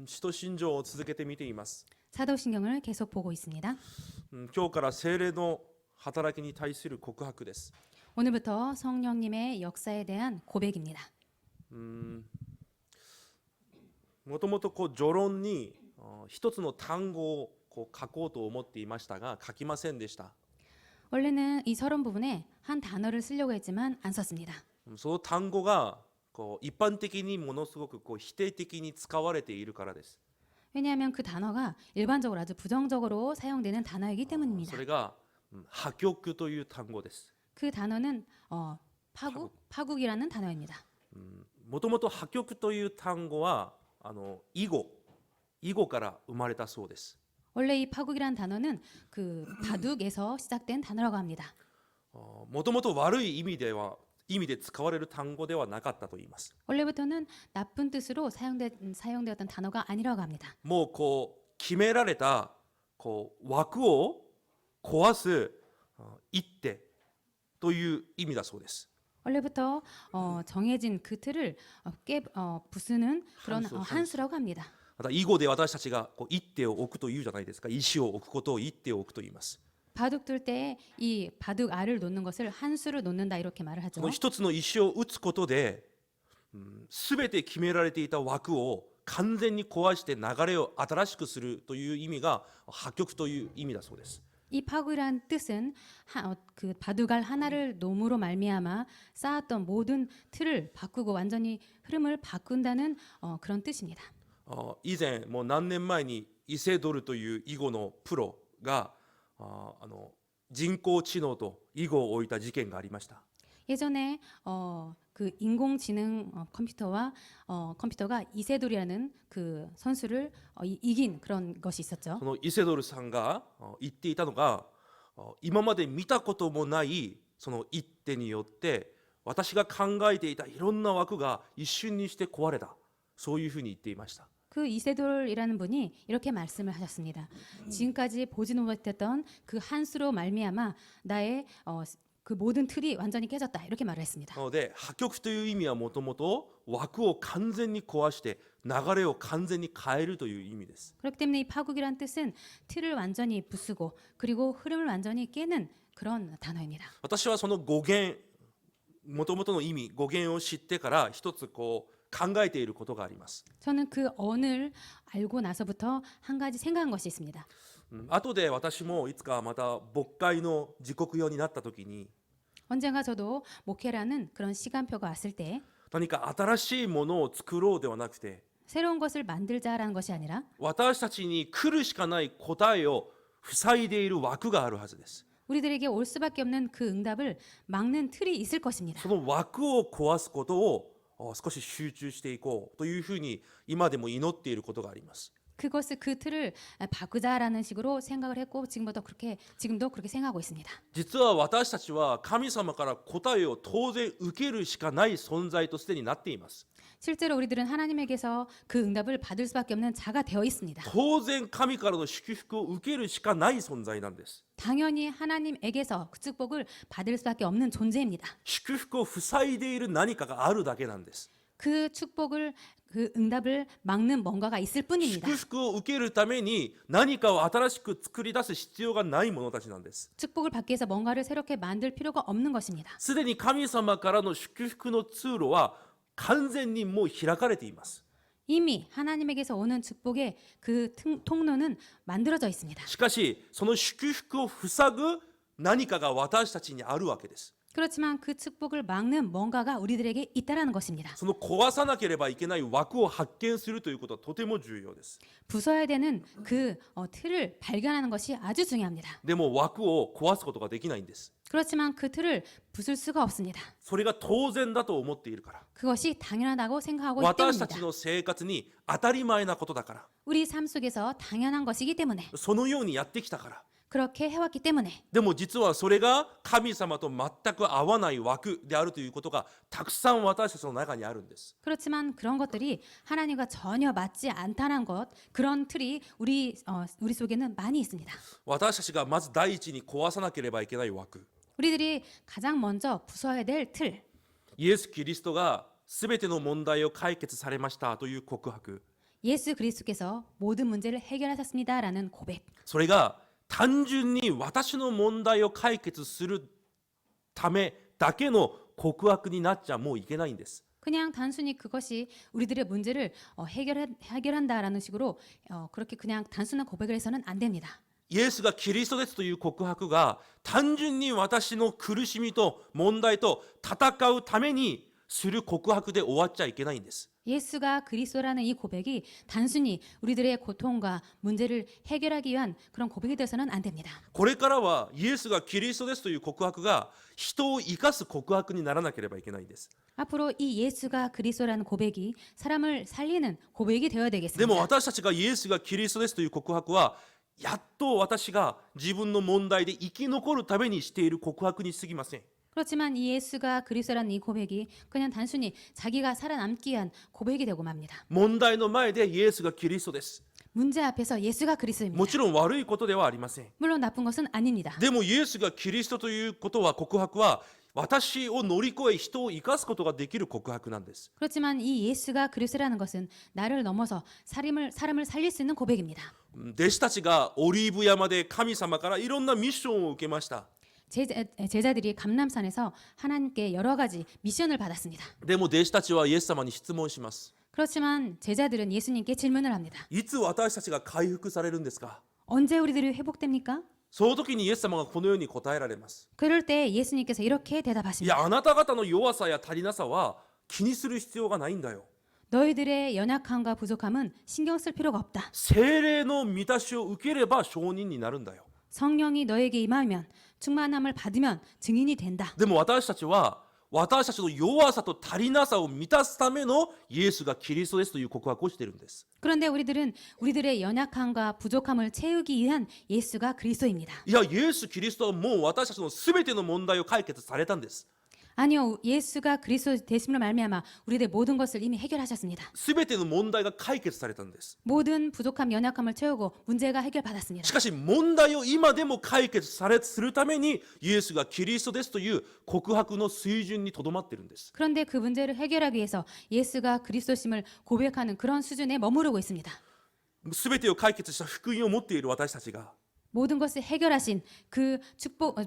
使徒信条を続けて見ています。 사도신경을 계속 보고 있습니다. 今日から聖霊の働きに対する告白です。 오늘부터 성령님의 역사에 대한 고백입니다. もともと序論に一つの単語を書こうと思っていましたが書きませんでした。 원래는 이 서론 부분에 한 단어를 쓰려고 했지만 안 썼습니다. その単語が一般的にものすごく否定的に使われているからです。 왜냐하면 그 단어가 일반적으로 아주 부정적으로 사용되는 단어이기 때문입니다. それが破局という単語です。 그 단어는 파국이라는 단어입니다. もともと破局という単語は囲碁から生まれたそうです。 원래 이 파국이라는 단어는 그 바둑에서 시작된 단어라고 합니다. もともと悪い意味で使われる単語ではなかったと言います。 원래부터는 나쁜 뜻으로 사용되었던 단어가 아니라고 합니다. もう決められた枠を壊す一手という意味だそうです。 원래부터 정해진 그 틀을 부수는 그런 한수라고 합니다. また囲碁で私たちが一手を置くというじゃないですか。石を置くことを一手を置くと言います。 바둑 둘 때 이 바둑 알을 놓는 것을 한수를 놓는다 이렇게 말을 하죠. この一つの石を打つことで、全て決められていた枠を完全に壊して流れを新しくするという意味が破局という意味だそうです。 이 파국이란 뜻은 그 바둑알 하나를 놓음으로 말미암아 쌓았던 모든 틀을 바꾸고 완전히 흐름을 바꾼다는 그런 뜻입니다. 以前もう何年前にイセドルという囲碁のプロが人工知能と囲碁を置いた事件がありました。 예전에 그 인공지능 컴퓨터가 이세돌이라는 그 선수를 이긴 그런 것이 있었죠. そのイセドルさんが言っていたのが今まで見たこともないその一手によって私が考えていたいろんな枠が一瞬にして壊れた、そういうふうに言っていました。 그 이세돌이라는 분이 이렇게 말씀을 하셨습니다. 지금까지 보지도 못했던 그 한수로 말미암아 나의 그 모든 틀이 완전히 깨졌다 이렇게 말을 했습니다. なので破局という意味はもともと枠を完全に壊して流れを完全に変えるという意味です。 그렇기 때문에 이 파국이란 뜻은 틀을 완전히 부수고 그리고 흐름을 완전히 깨는 그런 단어입니다. 私はその語源、もともとの意味、語源を知ってから一つ考えていることがあります。 저는 그 언을 알고 나서부터 한 가지 생각한 것이 있습니다. 後で私もいつかまた牧会の時刻表になった時に 언젠가 저도 목회라는 그런 시간표가 왔을 때 何か新しいものを作ろうではなくて 새로운 것을 만들자라는 것이 아니라 私たちに来るしかない答えを塞いでいる枠があるはずです。 우리들에게 올 수밖에 없는 그 응답을 막는 틀이 있을 것입니다. その枠を壊すことを少し集中していこうというふうに今でも祈っていることがあります。 그 틀을 바꾸자라는 식으로 생각을 했고 지금도 그렇게 생각하고 있습니다. 実は私たちは神様から答えを当然受けるしかない存在とすでになっています。 실제로 우리들은 하나님에게서 그 응답을 받을 수밖에 없는 자가 되어 있습니다. 当然神からの祝福を受けるしかない存在なんです。 당연히 하나님에게서 그 축복을 받을 수밖에 없는 존재입니다. 祝福を塞いでいる何かがあるだけなんです。 그 응답을 막는 뭔가가 있을 뿐입니다. 祝福を受けるために何かを新しく作り出す必要がない者たちなんです。 축복을 받기 위해서 뭔가를 새롭게 만들 필요가 없는 것입니다. すでに神様からの祝福の通路は完全にもう開かれています。 이미 하나님에게서 오는 축복의 그 통로는 만들어져 있습니다. しかしその祝福を塞ぐ何かが私たちにあるわけです。 그렇지만 그 축복을 막는 뭔가가 우리들에게 있다라는 것입니다. その壊さなければいけない枠を発見するということはとても重要です。 부숴야 되는 그 틀을 발견하는 것이 아주 중요합니다. でも枠を壊すことができないんです。 그렇지만 그 틀을 부술 수가 없습니다. それが当然だと思っているから。 그것이 당연하다고 생각하고 있기 私た 때문입니다. ちの生活に当たり前なことだから。 우리 삶 속에서 당연한 것이기 때문에 そのようにやってきたから。 그렇게 해왔기 때문에 でも実はそれが神様と全く合わない枠であるということがたくさん私たちの中にあるんです。 그렇지만 그런 것들이 하나님과 전혀 맞지 않다는 것 그런 틀이 우리 속에는 많이 있습니다. 私たちがまず第一に壊さなければいけない枠。 우리들이 가장 먼저 부숴야 될 틀. イエス・キリストがすべての問題を解決されましたという告白。 예수 그리스도께서 모든 문제를 해결하셨습니다라는 고백. それが単純に私の問題を解決するためだけの告白になっちゃもういけないんです。 그냥 단순히 그것이 우리들의 문제를 해결한다라는 식으로 그렇게 그냥 단순한 고백을 해서는 안 됩니다. イエスがキリストですという告白が単純に私の苦しみと問題と戦うためにする告白で終わっちゃいけないんです。 예수가 그리스도라는 이 고백이 단순히 우리들의 고통과 문제를 해결하기 위한 그런 고백이 되어서는 안 됩니다. これからはイエスがキリストですという告白が人を生かす告白にならなければいけないんです。 앞으로 이 예수가 그리스도라는 고백이 사람을 살리는 고백이 되어야 でも 되겠습니다. 私たちがイエスがキリストですという告白はやっと私が自分の問題で生き残るためにしている告白に過ぎません。 그렇지만 이 예수가 그리스도라는 이 고백이 그냥 단순히 자기가 살아남기 위한 고백이 되고 맙니다. 問題の前でイエスがキリストです。 문제 앞에서 예수가 그리스도입니다. もちろん悪いことではありません。 물론 나쁜 것은 아닙니다. でもイエスがキリストということは告白は私を乗り越え人を生かすことができる告白なんです。 그렇지만 이 예수가 그리스도라는 것은 나를 넘어서 사람을 살릴 수 있는 고백입니다. 弟子たちがオリーブ山で神様からいろんなミッションを受けました。 제자들이 감람산에서 하나님께 여러 가지 미션을 받았습니다. でも弟子たちはイエス様に質問します。 그렇지만 제자들은 예수님께 질문을 합니다. いつ私たちが回復されるんですか？ 언제 우리들이 회복됩니까? その時にイエス様がこのように答えられます。 그럴 때 예수님께서 이렇게 い 대답하십니다. や、あなた方の弱さや足りなさは気にする必要がないんだよ。 너희들의 연약함과 부족함은 신경 쓸 필요가 없다. 聖霊の満たしを受ければ証人になるんだよ。 성령이 너에게 임하면 충만함을 받으면 증인이 된다. でも私たちは私たちの弱さと足りなさを満たすためのイエスがキリストですという告白をしているんです。 그런데 우리들은 우리들의 연약함과 부족함을 채우기 위한 예수가 그리스도입니다. いや、イエス・キリストはもう私たちの全ての問題を解決されたんです。 아니요, 예수가 그리스도 되심으로 말미암아 우리들의 모든 것을 이미 해결하셨습니다. 全ての問題が解決されたんです。 모든 부족함, 연약함을 채우고 문제가 해결받았습니다. しかし問題を今でも解決するためにイエスがキリストですという告白の水準にとどまっているんです。 그런데 그 문제를 해결하기 위해서 예수가 그리스도심을 고백하는 그런 수준에 머무르고 있습니다. 全てを解決した福音を持っている私たちが 모든 것을 해결하신 그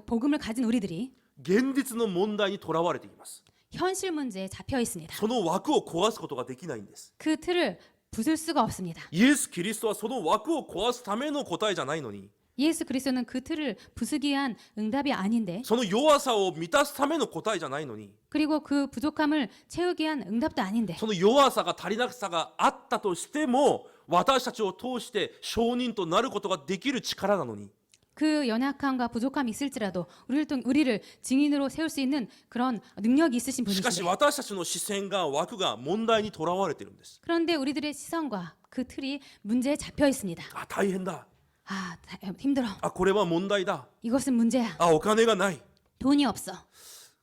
복음을 가진 우리들이 現実の問題にとらわれています。 현실 문제에 잡혀 있습니다. その枠を壊すことができないんです。 그 틀을 부술 수가 없습니다. イエス・キリストはその枠を壊すための答えじゃないのに、 예수 그리스도는 그 틀을 부수기 위한 응답이 아닌데, その弱さを満たすための答えじゃないのに、 그리고 그 부족함을 채우기 위한 응답도 아닌데, その弱さが足りなさがあったとしても私たちを通して証人となることができる力なのに、 그 연약함과 부족함이 있을지라도 우리를 증인으로 세울 수 있는 그런 능력이 있으신 しかし 분이신데, 私たちの視線が枠が問題にとらわれているんです。 그런데 우리들의 시선과 그 틀이 문제에 잡혀 있습니다. あ、大変だ。 힘들어. あ、これは問題だ。 이것은 문제야. あ、お金がない。 돈이 없어.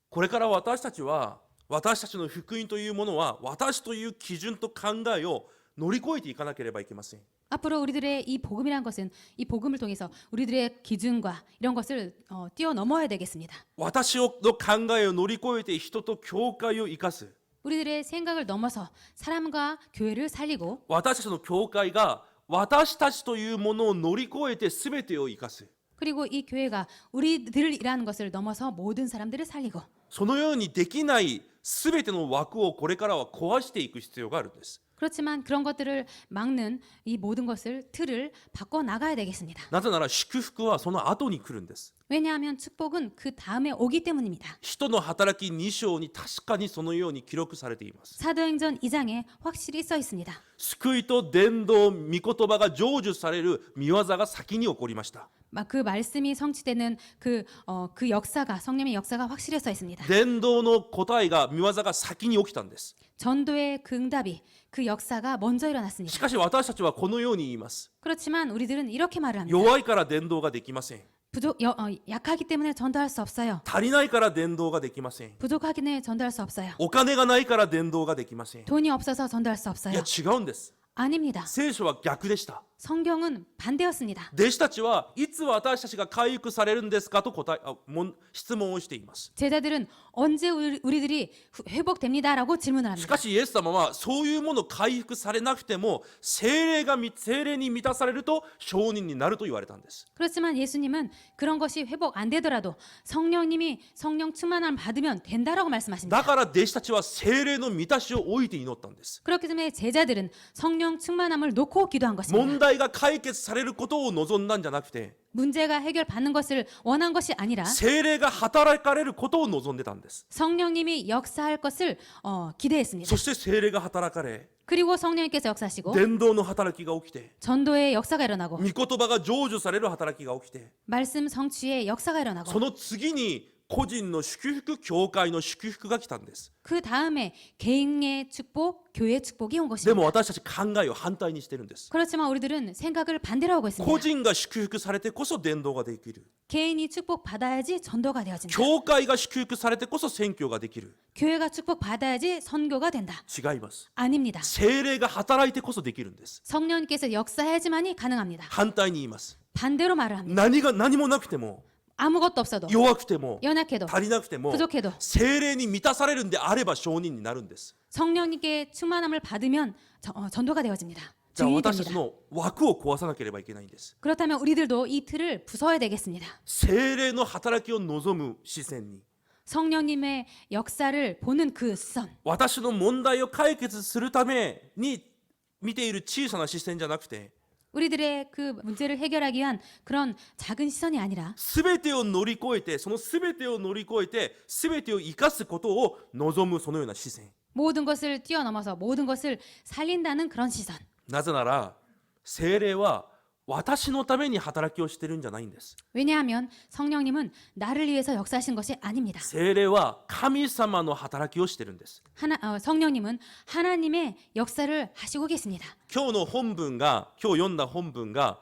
これから私たちは私たちの福音というものは私という基準と考えを乗り越えていかなければいけません。 앞으로 우리들의 이 복음이란 것은 이 복음을 통해서 우리들의 기준과 이런 것을 뛰어넘어야 되겠습니다. 私の考えを乗り越えて人と教会を生かす。 우리들의 생각을 넘어서 사람과 교회를 살리고 私たちの教会が私たちというものを乗り越えて全てを生かす。 그리고 이 교회가 우리들이라는 것을 넘어서 모든 사람들을 살리고 そのようにできない全ての枠をこれからは壊していく必要があるんです。 그렇지만 그런 것들을 막는 이 모든 것을 틀을 바꿔 나가야 되겠습니다. なぜなら祝福はその後に来るんです。 왜냐하면 축복은 그 다음에 오기 때문입니다. 使徒の働き2章に確かにそのように記録されています。 사도행전 2장에 확실히 써 있습니다. 救いと伝道、御言葉が成就される御業が先に起こりました。 그 말씀이 성취되는 그 역사가 성령의 역사가 확실히 써 있습니다. 伝道の答えが御業が先に起きたんです。 전도의 그 응답이 그 역사가 먼저 し 일어났습니다. かし私たちはこのように言います。 그렇지만 우리들은 이렇게 말을 합니다. 弱いから伝道ができません。 약하기 때문에 전도할 수 없어요. 足りないから伝道ができません。 부족하기 때문에 전도할 수 없어요. お金がないから伝道ができません。 돈이 없어서 전도할 수 い 없어요. や違うんです。 아닙니다. 聖書は逆でした。 성경은 반대였습니다. 弟子たちはいつ私たちが回復されるんですかと質問をしています。 제자들은 언제 우리들이 회복됩니다라고 질문을 し 합니다. かしイエス様はそういうもの回復されなくても聖霊に満たされると証人になると言われたんです。 그렇지만 예수님은 그런 것이 회복 안 되더라도 성령님이 성령 충만함을 받으면 된다라고 だ 말씀하십니다. から弟子たちは聖霊の満たしを置いて祈ったんです。 그렇기 때문에 제자들은 성령 충만함을 놓고 기도한 問 것입니다. 題が解決されることを望んだんじゃなくて 문제가 해결받는 것을 원한 것이 아니라 聖霊が働かれることを望んでたんです。 성령님이 역사할 것을 기대했습니다. そして聖霊が働かれ 그리고 성령님께서 역사하시고 伝道の働きが起きて 전도의 역사가 일어나고 御言葉が成就される働きが起きて 말씀 성취의 역사가 일어나고 その次に個人の祝福教会の祝福が来たんです。 그 다음에 개인의 축복, 교회의 축복이 온 で 것입니다. も私たち考えを反対にしてるんです。 그렇지만 우리들은 생각을 반대로 하고 個 있습니다. 人が祝福されてこそ伝道ができる。 개인이 축복받아야지 전도가 되어진다. 教会が祝福されてこそ宣教ができる。 교회가 축복받아야지 선교가 된다. 違います。 아닙니다. 聖霊が働いてこそできるんです。 성령님께서 역사해야지만이 가능합니다. 反対に言います。 반대로 말을 합니다. 何もなくても 아무것도 없어도 弱くても 연약해도 足りなくても 부족해도 聖霊に満たされるんであれば証人になるんです。 성령님께 충만함을 받으면 전도가 되어집니다. じゃあ 증인이 私たち 됩니다. の枠を壊さなければいけないんです。 그렇다면 우리들도 이 틀을 부숴야 되겠습니다. 聖霊の働きを望む視線に 성령님의 역사를 보는 그 시선. 私の問題を解決するために見ている小さな視線じゃなくて 우리들의 그 문제를 해결하기 위한 그런 작은 시선이 아니라 全てを乗り越えてその全てを乗り越えて全てを生かすことを望むそのような視線。 모든 것을 뛰어넘어서 모든 것을 살린다는 그런 시선. なぜなら聖霊は私のために働きをしてるんじゃないんです。 왜냐하면 성령님은 나를 위해서 역사하신 것이 아닙니다. 聖霊は神様の働きをしてるんです。 성령님은 하나님의 역사를 하시고 계십니다. 今日読んだ本文が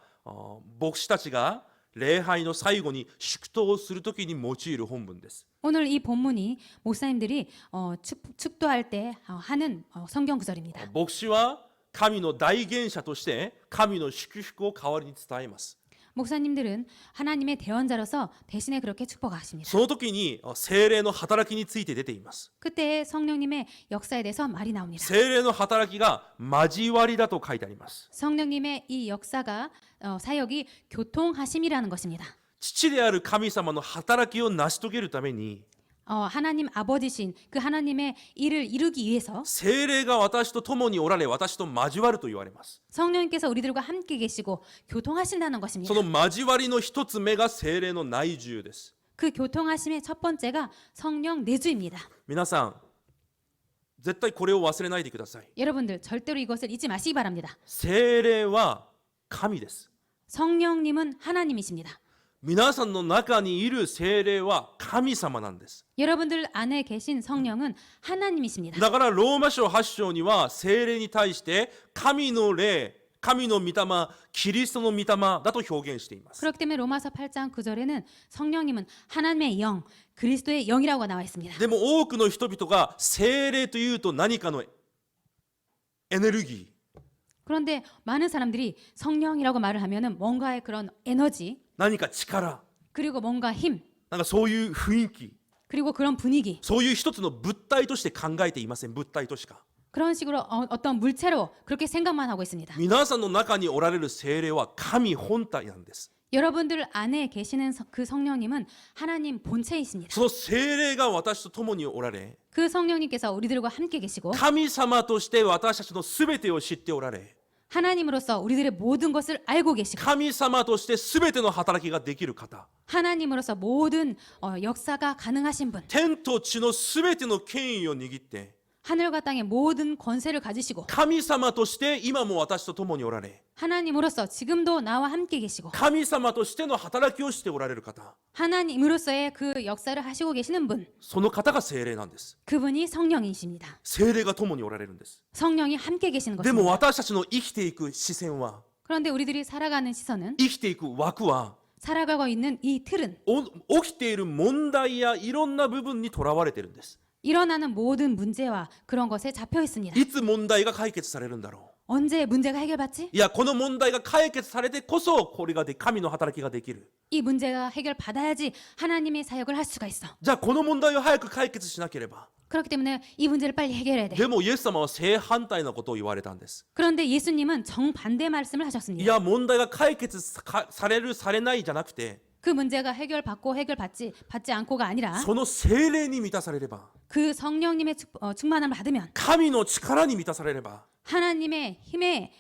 牧師たちが礼拝の最後に祝祷をするときに用いる本文です。 오늘 이 본문이 목사님들이 축도할 때 하는 성경 구절입니다. 牧師は神の代言者として神の祝福を代わりに伝えます。 목사님들은 하나님의 대언자로서 대신에 그렇게 축복하십니다. その時に聖霊の働きについて出ています。 그때 성령님의 역사에 대해서 말이 나옵니다. 聖霊の働きが交わりだと書いてあります。 성령님의 이 역사가 사역이 교통하심이라는 것입니다. 父である神様の働きを成し遂げるために 하나님 아버지신 그 하나님의 일을 이루기 위해서 聖霊が私と共におられ私と交わると言われます。 성령님께서 우리들과 함께 계시고 교통하신다는 것입니다. その交わりの一つ目が聖霊の内住です。 그 교통하심의 첫 번째가 성령 내주입니다. 皆さん絶対これを忘れないでください。 여러분들 절대로 이것을 잊지 마시기 바랍니다. 聖霊は神です。 성령님은 하나님이십니다. 皆さんの中にいる聖霊は神様なんです。 여러분들 안에 계신 성령은 하나님이십니다. だからローマ書8章には聖霊に対して神の霊、神の御霊、キリストの御霊だと表現しています。 그렇기 때문에 로마서 8장 9절에는 성령님은 하나님의 영, 그리스도의 영이라고 나와 있습니다. でも多くの人々が聖霊というと何かのエネルギー、 그런데 많은 사람들이 성령이라고 말을 하면은 뭔가의 그런 에너지, 何か力、 그리고 뭔가 힘, なんかそういう雰囲気、 그리고 그런 분위기, そういう一つの物体として考えていません。物体としか。 그런 식으로 어떤 물체로 그렇게 생각만 하고 있습니다. 皆さんの中におられる聖霊は神本体なんです。 여러분들 안에 계시는 그 성령님은 하나님 본체이십니다. その聖霊が私と共におられ、 그 성령님께서 우리들과 함께 계시고 神様として私たちのすべてを知っておられ、 하나님으로서 우리들의 모든 것을 알고 계시고 神様としてすべての働きができる方、 하나님으로서 모든 역사가 가능하신 분, 天と地のすべての権威を握って、 하늘과 땅의 모든 권세를 가지시고 神様として今も私と共におられ、 하나님으로서 지금도 나와 함께 계시고 神様としての働きをしておられる方、 하나님으로서의 그 역사를 하시고 계시는 분, その方が聖霊なんです。 그분이 성령이십니다. 聖霊が共におられるんです。 성령이 함께 계시는 でも 것입니다. 私たちの生きていく視線は、 그런데 우리들이 살아가는 시선은 生きていく枠は、 살아가고 있는 이 틀은 起きている問題やいろんな部分にとらわれてるんです。 일어나는 모든 문제와 그런 것에 잡혀 있습니다. いつ問題が解決されるんだろう。 언제 문제가 해결받지? いや、この問題が解決されてこそこれがで神の働きができる。 이 문제가 해결받아야지 하나님의 사역을 할 수가 있어. じゃあこの問題を早く解決しなければ。 그렇기 때문에 이 문제를 빨리 해결해야 돼. でもイエス様は正反対なことを言われたんです。 그런데 예수님은 정반대 말씀을 い 하셨습니다. や、問題が解決されるされないじゃなくて、 그 문제가 해결받고 받지 않고가 아니라 その聖霊に満たされれば、 그 성령님의 충만함을 받으면 神の力に満たされれば、 하나님의 힘의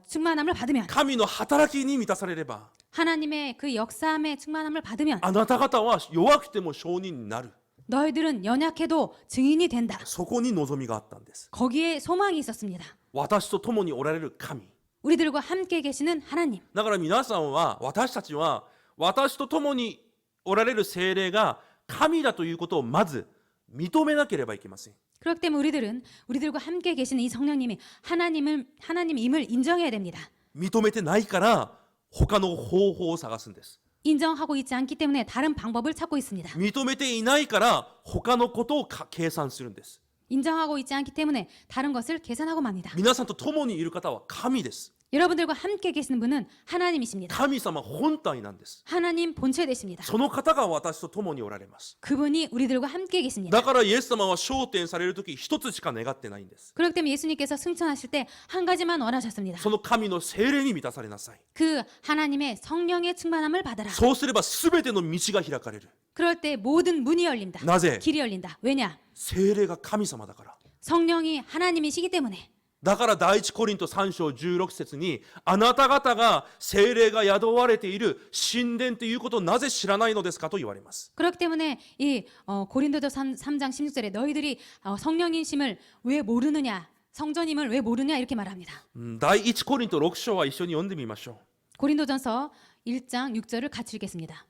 충만함을 받으면 神の働きに満たされれば、 하나님의 그 역사함의 충만함을 받으면 あなた方は弱くても証人になる。 너희들은 연약해도 증인이 된다. そこに望みがあったんです。 거기에 소망이 있었습니다. 私と共におられる神。 우리들과 함께 계시는 하나님. だから皆さんは、私たちは私と共におられる聖霊が神だということをまず認めなければいけません。 그렇기 때문에 우리들은 우리들과 함께 계시는 이 성령님이 하나님임을 인정해야 됩니다. 認めてないから他の方法を探すんです。 인정하고 있지 않기 때문에 다른 방법을 찾고 있습니다. 認めていないから他のことを計算するんです。 인정하고 있지 않기 때문에 다른 것을 계산하고 맙니다. 皆さんと共にいる方は神です。 여러분들과 함께 계시는 분은 하나님이십니다. 神様本体なんです。 하나님 본체 되십니다. その方が私と共におられます。 그분이 우리들과 함께 계십니다. だからイエス様は昇天されるとき一つしか願ってないんです。 그렇기 때문에 예수님께서 승천하실 때 한 가지만 원하셨습니다. その神の聖霊に満たされなさい。 그 하나님의 성령의 충만함을 받아라. そうすれば全ての道が開かれる。 그럴 때 모든 문이 열린다. なぜ 길이 열린다. 왜냐? 聖霊が神様だから。 성령이 하나님이시기 때문에. だから第一コリント3章16節にあなた方が聖霊が宿われている神殿ということをなぜ知らないのですかと言われます。 그렇기 때문에 이 고린도서 3장 16절에 너희들이 성령이심을 왜 모르느냐, 성전임을 왜 모르냐 이렇게 말합니다. 第一コリント6章は一緒に読んでみましょ 고린도전서 1장 6절을 같이 읽겠습니다.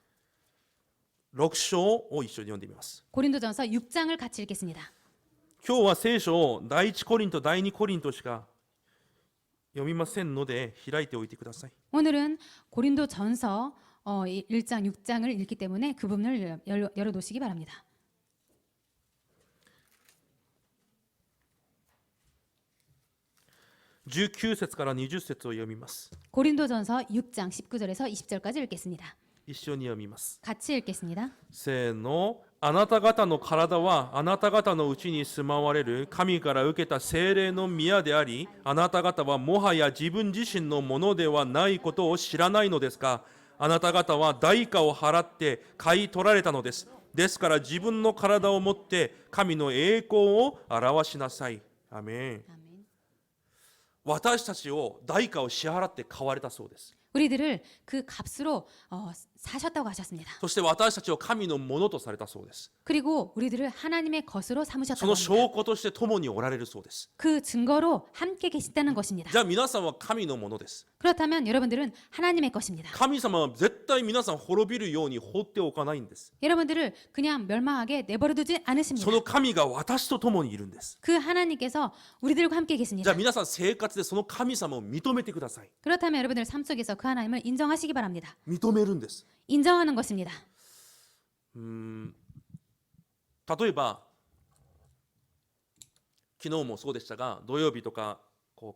う。6章を一緒に読んでみます。 고린도전서 6장을 같이 읽겠습니다. 今日は聖書を第一コリント第二コリントしか読みませんので開いておいてください。 오늘은 고린도전서 1장 6장을 읽기 때문에 그 부분을 열어놓으시기 바랍니다. 19節から20節を読みます。 고린도전서 6장 19절에서 20절까지 읽겠습니다. 一緒に読みます。 같이 읽겠습니다. せーの。あなた方の体はあなた方のうちに住まわれる神から受けた聖霊の宮であり、あなた方はもはや自分自身のものではないことを知らないのですか。あなた方は代価を払って買い取られたのです。ですから自分の体をもって神の栄光を表しなさい。アメン。 아멘. 私たちを代価を支払って買われたそうです。 우리들을 그 값으로 사셨다고 하셨습니다. そして私たちを神のものとされたそうです。 그리고 우리들을 하나님의 것으로 そ 삼으셨다고 の 합니다. 証拠として共におられるそうです。 그 증거로 함께 계시다는 것입니다. じゃあ皆さんは神のものです。 그렇다면 여러분들은 하나님의 것입니다. 神様は絶対皆さん滅びるように放っておかないんです。 여러분들을 그냥 멸망하게 내버려두지 않으십니다. その神が私と共にいるんです。 그 하나님께서 우리들과 함께 じゃ 계십니다. あ皆さん生活でその神様を認めてください。 그렇다면 여러분들 삶 속에서 그 하나님을 인정하시기 바랍니다. 認めるんです。 인정하는 것입니다. 例えば昨日もそうでしたが、土曜日とか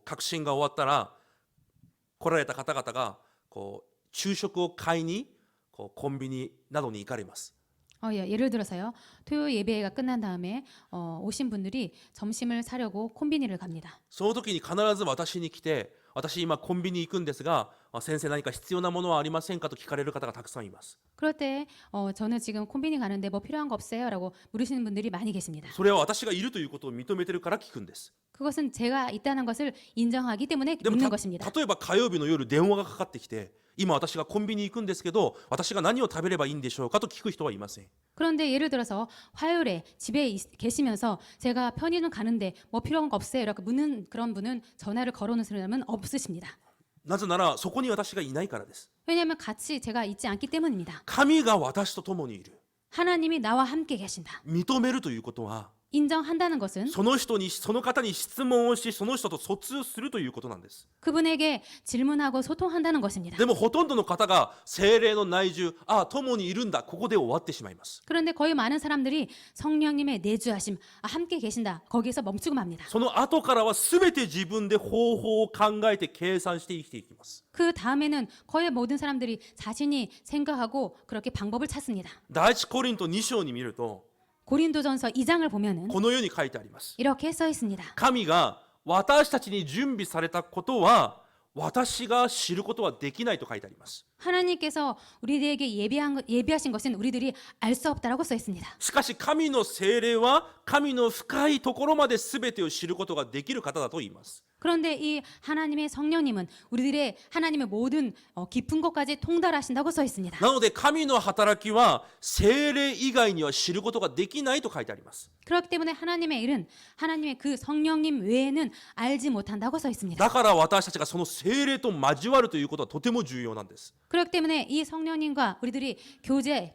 革新が終わったら来られた方々が昼食を買いにコンビニなどに行かれます。 예를 들어서요. 토요 예배가 끝난 다음에 오신 분들이 점심을 사려고 콤비니를 갑니다. その時に必ず私に来て、私今コンビニ行くんですが、先生何か必要なものはありませんかと聞かれる方がたくさんいます。 그럴 때 저는 지금 콤비니 가는데 뭐 필요한 거 없어요? 라고 물으시는 분들이 많이 계십니다. それは私がいるということを認めてるから聞くんです。 그것은 제가 있다는 것을 인정하기 때문에 でも 묻는 것입니다. 例えば火曜日の夜電話がかかってきて、今私がコンビニ行くんですけど、私が何を食べればいいんでしょうかと聞く人はいません。 그런데 예를 들어서 화요일에 집에 계시면서 제가 편의점 가는데 뭐 필요한 거 없어요? 이렇게 묻는 그런 분은 전화를 걸어오는 사람은 없으십니다. なぜならそこに私がいないからです。 왜냐하면 같이 제가 있지 않기 때문입니다. 神が私と共にいる。 하나님이 나와 함께 계신다. 認めるということは、 인정한다는 것은 その方に質問をし、その人と疎通するということなんです。 그분에게 질문하고 소통한다는 것입니다. でもほとんどの方が聖霊の内住、共にいるんだ、ここで終わってしまいます。 그런데 거의 많은 사람들이 성령님의 내주하심, 함께 계신다, 거기에서 멈추고 맙니다. その後からは全て自分で方法を考えて計算して生きていきます。 그 다음에는 거의 모든 사람들이 자신이 생각하고 그렇게 방법을 찾습니다. 第一コリント2章に見ると 고린도전서 2장을 보면은 このように書いてあります。 이렇게 써 있습니다. 神が私たちに準備されたことは私が知ることはできないと書いてあります。 하나님께서 우리들에게 예비하신 것은 우리들이 알 수 없다라고 써 있습니다. しかし神の聖霊は神の深いところまで全てを知ることができる方だと言います。 그런데 이 하나님의 성령님은 우리들의 하나님의 모든 깊은 것까지 통달하신다고 써 있습니다. なので神の働きは聖霊以外には知ることができないと書いてあります。 그렇기 때문에 하나님의 일은 하나님의 그 성령님 외에는 알지 못한다고 써 있습니다. だから私たちがその聖霊と交わるということはとても重要なんです。 그렇기 때문에 이 성령님과 우리들이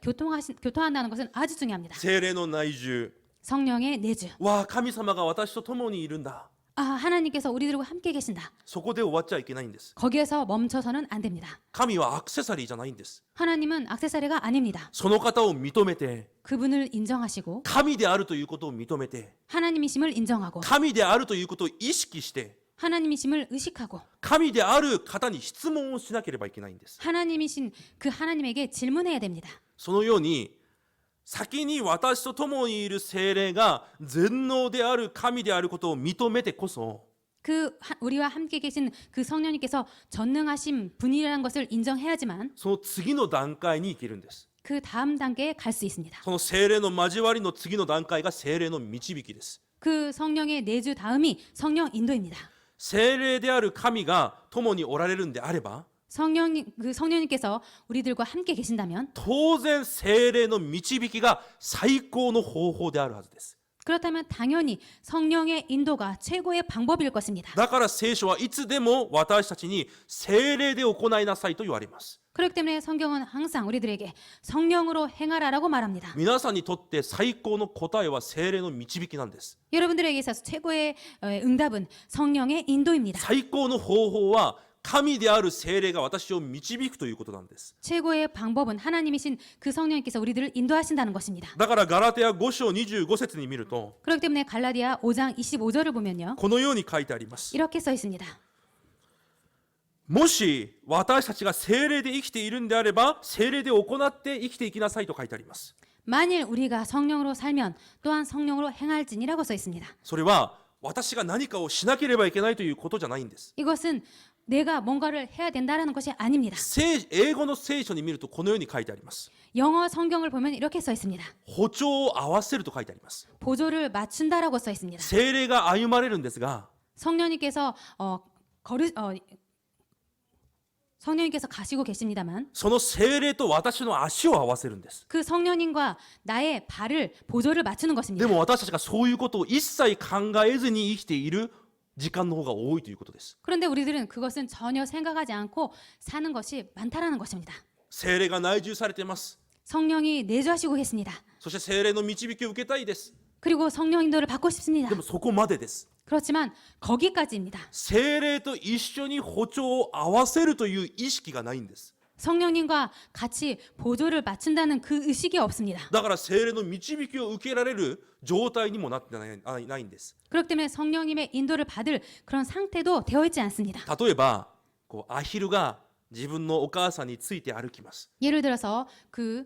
교통한다는 것은 아주 중요합니다. 聖霊の内住 성령의 내주. は神様が私と共にいるんだ。 하나님께서 우리들과 함께 계신다. そこで終わっちゃいけないんです。 거기에서 멈춰서는 안 됩니다. 神はアクセサリーじゃないんです。 하나님은 액세서리가 아닙니다. その方を認めて 그분을 인정하시고 神であるということを認めて 하나님이심을 인정하고 神であるということを意識して 하나님이심을 의식하고 神である方に質問をしなければいけないんです。 하나님이신 그 하나님에게 질문해야 됩니다. そのように先に私と共にいる聖霊が全能である神であることを認めてこそ 우리와 함께 계신 그 성령님께서 전능하신 분이라는 것을 인정해야지만 その次の段階に行けるんです。 그 다음 단계에 갈 수 있습니다. その聖霊の交わりの次の段階が聖霊の導きです。 그 성령의 내주 다음이 성령 인도입니다. 聖霊である神が共におられるんであれば 성령님께서 우리들과 함께 계신다면 当然聖霊の導きが最高の方法であるはずです。 그렇다면 당연히 성령의 인도가 최고의 방법일 것입니다. だから聖書はいつでも私たちに聖霊で行いなさいと言われます。 그렇기 때문에 성경은 항상 우리들에게 성령으로 행하라라고 말합니다. 皆さんにとって最高の答えは聖霊の導きなんです。 여러분들에게 있어서 최고의 응답은 성령의 인도입니다. 最高の方法は神である聖霊が私を導くということなんです。 최고의 방법은 하나님이신 그 성령님께서 우리들을 인도하신다는 것입니다. だからガラテヤ5章25節に見ると 그렇기 때문에 갈라디아 5장 25절을 보면요. このように書いてあります。 이렇게 써 있습니다. もし私たちが聖霊で生きているんであれば聖霊で行って生きていきなさいと書いてあります。 만일 우리가 성령으로 살면 또한 성령으로 행할지니라고 써 있습니다. それは私が何かをしなければいけないということじゃないんです。 이것은 내가 뭔가를 해야 된다라는 것이 아닙니다. 英語の聖書に見るとこのように書いてあります。 영어 성경을 보면 이렇게 써 있습니다. 歩調を合わせると書いてあります。 보조를 맞춘다라고 써 있습니다. 聖霊が歩まれるんですが 성령님께서 성령님께서 가시고 계십니다만 その聖霊と私の足を合わせるんです。 그 성령님과 나의 발을 보조를 맞추는 で 것입니다. も私たちがそういうことを一切考えずに生きている時間の方が多いということです。 그런데 우리들은 그것은 전혀 생각하지 않고 사는 것이 많다라는 것입니다. 聖霊が内住されています。 성령이 내주하시고 계십니다. そして聖霊の導きを受けたいです。 그리고 성령 인도를 받고 싶습니다. でもそこまでです。 그렇지만 거기까지입니다. 聖霊と一緒に歩調を合わせるという意識がないんです。 성령님과 같이 보조를 맞춘다는 그 의식이 없습니다. だから聖霊の導きを受けられる状態にもなってないんです。 그렇기 때문에 성령님의 인도를 받을 그런 상태도 되어 있지 않습니다. 例えばアヒルが自分のお母さんについて歩きます。 예를 들어서 그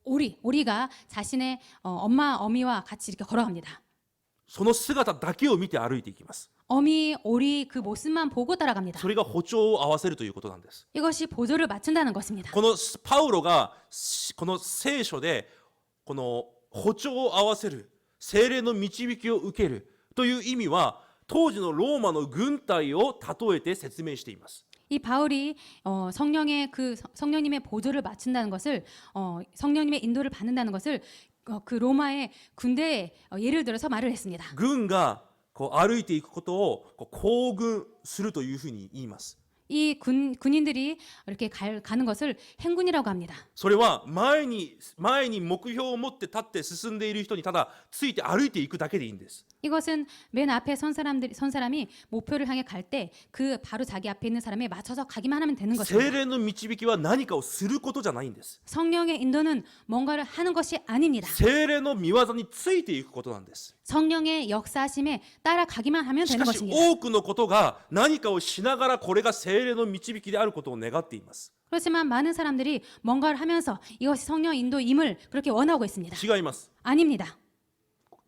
오리가 자신의 어미와 같이 이렇게 걸어갑니다. その姿だけを見て歩いていきます。 오리 그 모습만 보고 따라갑니다. それが歩調を合わせるということなんです。 이것이 보조를 맞춘다는 것입니다. このパウロがこの聖書でこの歩調を合わせる聖霊の導きを受けるという意味は当時のローマの軍隊を例えて説明しています。 이 바울이 성령님의 보조를 맞춘다는 것을 성령님의 인도를 받는다는 것을 그 로마의 군대에 예를 들어서 말을 했습니다. 軍が歩いていくことを行軍するというふうに言います。 군인들이 이렇게 가는 것을 행군이라고 합니다. それは前に目標を持って立って進んでいる人にただついて歩いていくだけでいいんです。 이것은 맨 앞에 선 사람이 목표를 향해 갈 때 그 바로 자기 앞에 있는 사람에 맞춰서 가기만 하면 되는 聖 것입니다. 霊の導きは何かをすることじゃないんです。 성령의 인도는 뭔가를 하는 것이 아닙니다. 聖霊の御業についていくことなんです。 성령의 역사하심에 따라가기만 하면 し 되는 かし 것입니다. 多くのことが何かをしながらこれが聖霊の導きであることを願っています。 그렇지만 많은 사람들이 뭔가를 하면서 이것이 성령 인도임을 그렇게 원하고 있습니다. 違います。 아닙니다.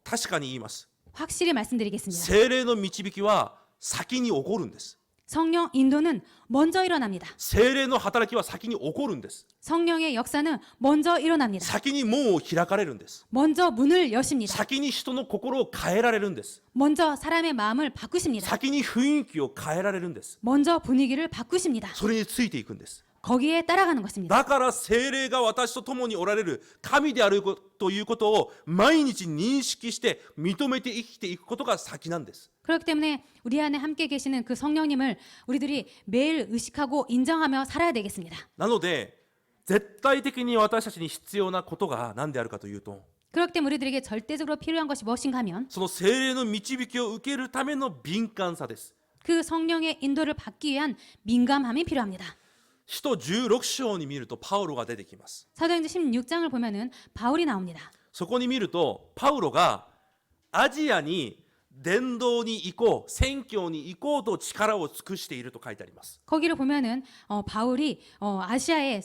確かに言います。 확실히 말씀드리겠습니다. 聖霊の導きは先に起こるんです。 성령 인도는 먼저 일어납니다. 聖霊の働きは先に起こるんです。 성령의 역사는 먼저 일어납니다. 先に門を開かれるんです。 먼저 문을 여십니다. 先に人の心を変えられるんです。 먼저 사람의 마음을 바꾸십니다. 先に雰囲気を変えられるんです。 먼저 분위기를 바꾸십니다. それについていくんです。 거기에 따라가는 것입니다. だから聖霊が私と共におられる神であるということを毎日認識して認めて生きていくことが先なんです。 그렇기 때문에 우리 안에 함께 계시는 그 성령님을 우리들이 매일 의식하고 인정하며 살아야 되겠습니다. なので絶対的に私たちに必要なことが何であるかというと、 그렇기 때문에 우리들에게 절대적으로 필요한 것이 무엇인가 하면 その聖霊の導きを受けるための敏感さです。 그 성령의 인도를 받기 위한 민감함이 필요합니다. 使徒16章に見るとパウロが出てきます。 사도행전 16장을 보면은 바울이 나옵니다. そこに見るとパウロがアジアに伝道に行こう、宣教に行こうと力を尽くしていると書いてあります。 거기를 보면은 바울이 아시아에